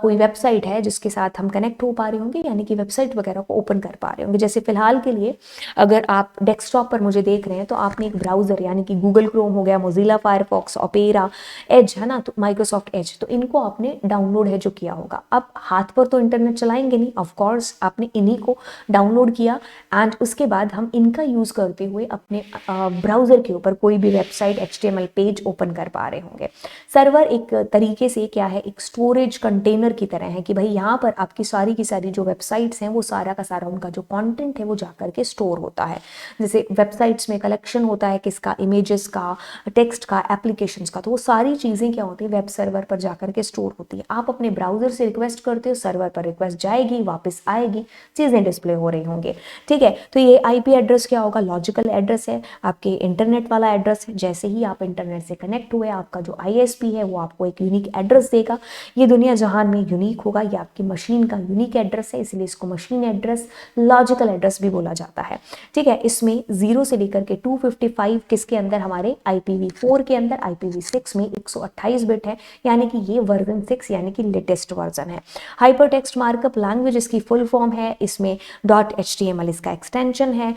Speaker 1: कोई वेबसाइट है जिसके साथ हम कनेक्ट हो पा रहे होंगे, यानी कि वेबसाइट वगैरह को ओपन कर पा रहे होंगे। जैसे फिलहाल के लिए अगर आप डेस्कटॉप पर मुझे देख रहे हैं तो आपने एक ब्राउज़र यानी कि गूगल क्रोम हो गया, मोजिला फायरफॉक्स, ओपेरा, एज है ना, तो माइक्रोसॉफ्ट एज, तो इनको आपने डाउनलोड है जो किया होगा। अब हाथ पर तो इंटरनेट चलाएंगे नहीं, ऑफ कोर्स आपने इन्हीं को डाउनलोड किया एंड उसके बाद हम इनका यूज़ करते हुए अपने ब्राउज़र के ऊपर कोई भी वेबसाइट HTML पेज ओपन कर पा रहे होंगे। सर्वर एक तरीके से क्या है, एक स्टोरेज कंटेनर की तरह है कि भाई यहाँ पर आपकी सारी की सारी जो वेबसाइट्स हैं वो सारा का सारा उनका जो कंटेंट है वो जाकर के स्टोर होता है। जैसे वेबसाइट्स में कलेक्शन होता है किसका, इमेजेस का, टेक्स्ट का, एप्लीकेशंस का, तो वो सारी चीज़ें क्या होती है वेब सर्वर पर जाकर के स्टोर होती है। आप अपने ब्राउज़र से रिक्वेस्ट करते हो, सर्वर पर रिक्वेस्ट जाएगी, वापस आएगी, चीज़ें डिस्प्ले हो रही होंगी, ठीक है। तो ये IP एड्रेस क्या होगा, लॉजिकल एड्रेस है, आपके इंटरनेट वाला एड्रेस है। जैसे ही आप इंटरनेट से कनेक्ट हुए, आपका जो ISP है वो आपको एक यूनिक एड्रेस देगा। ये दुनिया जहान में यूनिक होगा, ये आपकी मशीन का यूनिक एड्रेस है, इसलिए इसको मशीन एड्रेस, लॉजिकल एड्रेस भी बोला जाता है, ठीक है। इसमें 0 से लेकर के 255 किसके अंदर, हमारे IPv4 के अंदर, IPv6 में 128 बिट है, यानी कि ये वर्जन 6 यानी कि लेटेस्ट वर्जन है। हाइपरटेक्स्ट मार्कअप लैंग्वेज इसकी फुल फॉर्म है, इसमें .html इसका एक्सटेंशन है।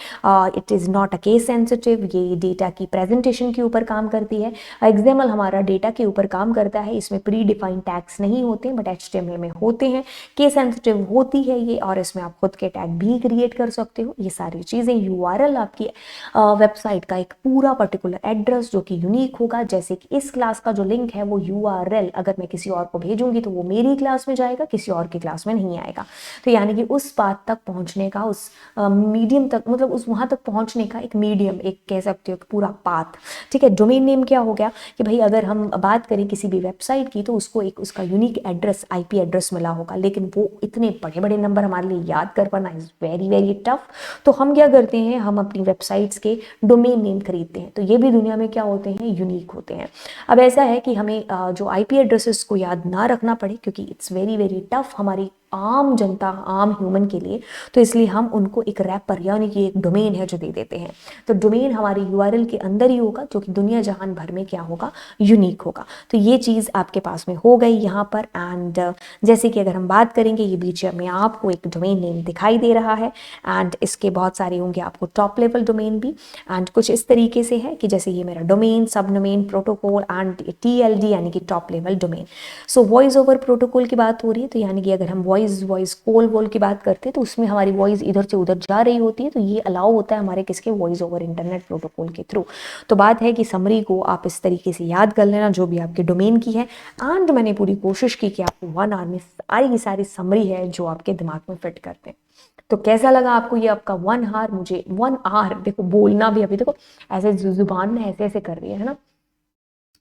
Speaker 1: It is not a case sensitive, ये डेटा की प्रेजेंटेशन के ऊपर काम करती है। XML हमारा डेटा के ऊपर काम करता है, इसमें प्री डिफाइंड टैग्स नहीं होते बट HTML में होते हैं। केस सेंसिटिव होती है ये, और इसमें आप खुद के टैग भी क्रिएट कर सकते हो। ये सारी चीज़ें, URL आपकी वेबसाइट का एक पूरा पर्टिकुलर एड्रेस जो कि यूनिक होगा। जैसे कि इस क्लास का जो लिंक है वो URL अगर मैं किसी और को भेजूंगी तो वो मेरी क्लास में जाएगा, किसी और की क्लास में नहीं आएगा। तो यानी कि उस बात तक पहुंचने का, उस मीडियम तक, मतलब उस वहां तक पहुंचने का एक मीडियम, एक कह सकते हो पूरा पाथ, ठीक है। डोमेन नेम क्या हो गया कि भाई अगर हम बात करें किसी भी वेबसाइट की तो उसको एक उसका यूनिक एड्रेस, IP एड्रेस मिला होगा, लेकिन वो इतने बड़े बड़े नंबर हमारे लिए याद कर पाना इज वेरी वेरी टफ। तो हम क्या करते हैं, हम अपनी वेबसाइट्स के डोमेन नेम खरीदते हैं, तो ये भी दुनिया में क्या होते हैं, यूनिक होते हैं। अब ऐसा है कि हमें जो IP एड्रेसेस को याद ना रखना पड़े, क्योंकि इट्स वेरी वेरी टफ हमारी आम जनता, आम ह्यूमन के लिए, तो इसलिए हम उनको एक रैपर यानी कि एक डोमेन है जो दे देते हैं। तो डोमेन हमारी URL के अंदर ही होगा, जो कि दुनिया जहान भर में क्या होगा, यूनिक होगा। तो ये चीज़ आपके पास में हो गई यहाँ पर। एंड जैसे कि अगर हम बात करेंगे, ये बीच में आपको एक डोमेन नेम दिखाई दे रहा है एंड इसके बहुत सारे होंगे आपको टॉप लेवल डोमेन भी। एंड कुछ इस तरीके से है कि जैसे ये मेरा डोमेन, सब डोमेन, प्रोटोकॉल एंड TLD यानी कि top level domain. So voice over protocol की बात हो रही है, तो यानी कि अगर हम वॉइस कॉल वॉल की बात करते हैं तो उसमें हमारी वॉइस इधर से उधर जा रही होती है, तो ये अलाउ होता है हमारे किसके, वॉइस ओवर इंटरनेट प्रोटोकॉल के थ्रू। तो बात है कि समरी को आप इस तरीके से याद कर लेना जो भी आपके डोमेन की है। एंड मैंने पूरी कोशिश की कि आपको 1 आवर में सारी की सारी समरी है जो आपके दिमाग में फिट करते हैं। तो कैसा लगा आपको ये आपका 1 आवर? मुझे 1 आवर, देखो बोलना भी अभी देखो ऐसे जुबान में ऐसे ऐसे कर रही है ना।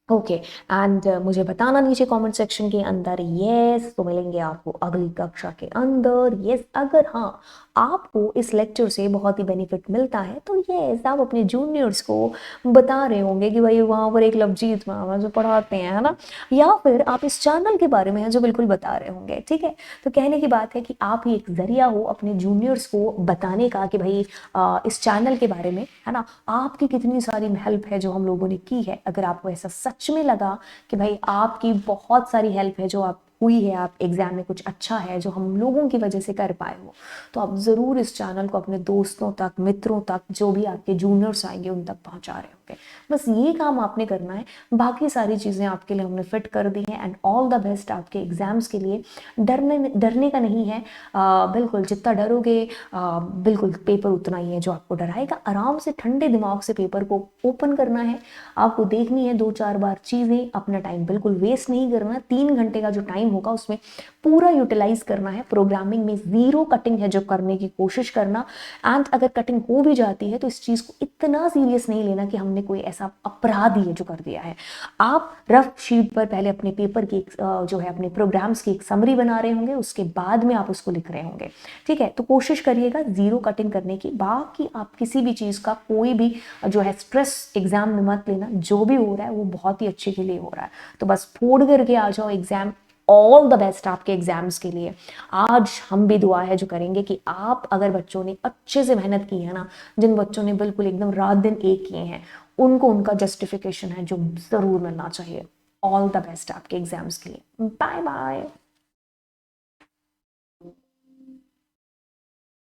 Speaker 1: ओके एंड मुझे बताना नीचे कमेंट सेक्शन के अंदर यस। तो मिलेंगे आपको अगली कक्षा के अंदर। यस, अगर हाँ आपको इस लेक्चर से बहुत ही बेनिफिट मिलता है तो यस आप अपने जूनियर्स को बता रहे होंगे कि भाई वहाँ पर एक लवजीत मैम जो पढ़ाते हैं, है ना, या फिर आप इस चैनल के बारे में है जो बिल्कुल बता रहे होंगे। ठीक है, तो कहने की बात है कि आप ही एक जरिया हो अपने जूनियर्स को बताने का कि भाई इस चैनल के बारे में, है ना, आपकी कितनी सारी हेल्प है जो हम लोगों ने की है। अगर आपको ऐसा सच में लगा कि भाई आपकी बहुत सारी हेल्प है जो आप हुई है, आप एग्जाम में कुछ अच्छा है जो हम लोगों की वजह से कर पाए हो, तो आप ज़रूर इस चैनल को अपने दोस्तों तक, मित्रों तक, जो भी आपके जूनियर्स आएंगे उन तक पहुंचा रहे होंगे। बस ये काम आपने करना है, बाकी सारी चीज़ें आपके लिए हमने फिट कर दी हैं। एंड ऑल द बेस्ट आपके एग्जाम्स के लिए। डरने का नहीं है, बिल्कुल जितना डरोगे बिल्कुल पेपर उतना ही है जो आपको डराएगा। आराम से ठंडे दिमाग से पेपर को ओपन करना है, आपको देखनी है 2-4 बार चीज़ें, अपना टाइम बिल्कुल वेस्ट नहीं करना। 3 घंटे का जो टाइम होगा उसमें पूरा यूटिलाइज करना है। प्रोग्रामिंग में ज़ीरो कटिंग है जो करने की कोशिश करना। एंड अगर कटिंग हो भी जाती है तो इस चीज़ को इतना सीरियस नहीं लेना कि हमने कोई ऐसा अपराध ही है जो कर दिया है। आप रफ शीट पर पहले अपने पेपर की जो है अपने प्रोग्राम्स की एक समरी बना रहे होंगे, उसके बाद में आप उसको लिख रहे होंगे। ठीक है, तो कोशिश करिएगा ज़ीरो कटिंग करने की। बाकी आप किसी भी चीज़ का कोई भी जो है स्ट्रेस एग्जाम में मत लेना, जो भी हो रहा है वो बहुत ही अच्छे के लिए हो रहा है। तो बस फोड़ करके आ जाओ एग्जाम। ऑल द बेस्ट आपके एग्जाम्स के लिए। आज हम भी दुआ है जो करेंगे कि आप, अगर बच्चों ने अच्छे से मेहनत की है ना, जिन बच्चों ने बिल्कुल एकदम रात दिन एक किए हैं, उनको उनका जस्टिफिकेशन है जो ज़रूर मिलना चाहिए। ऑल द बेस्ट आपके एग्जाम्स के लिए। Bye bye.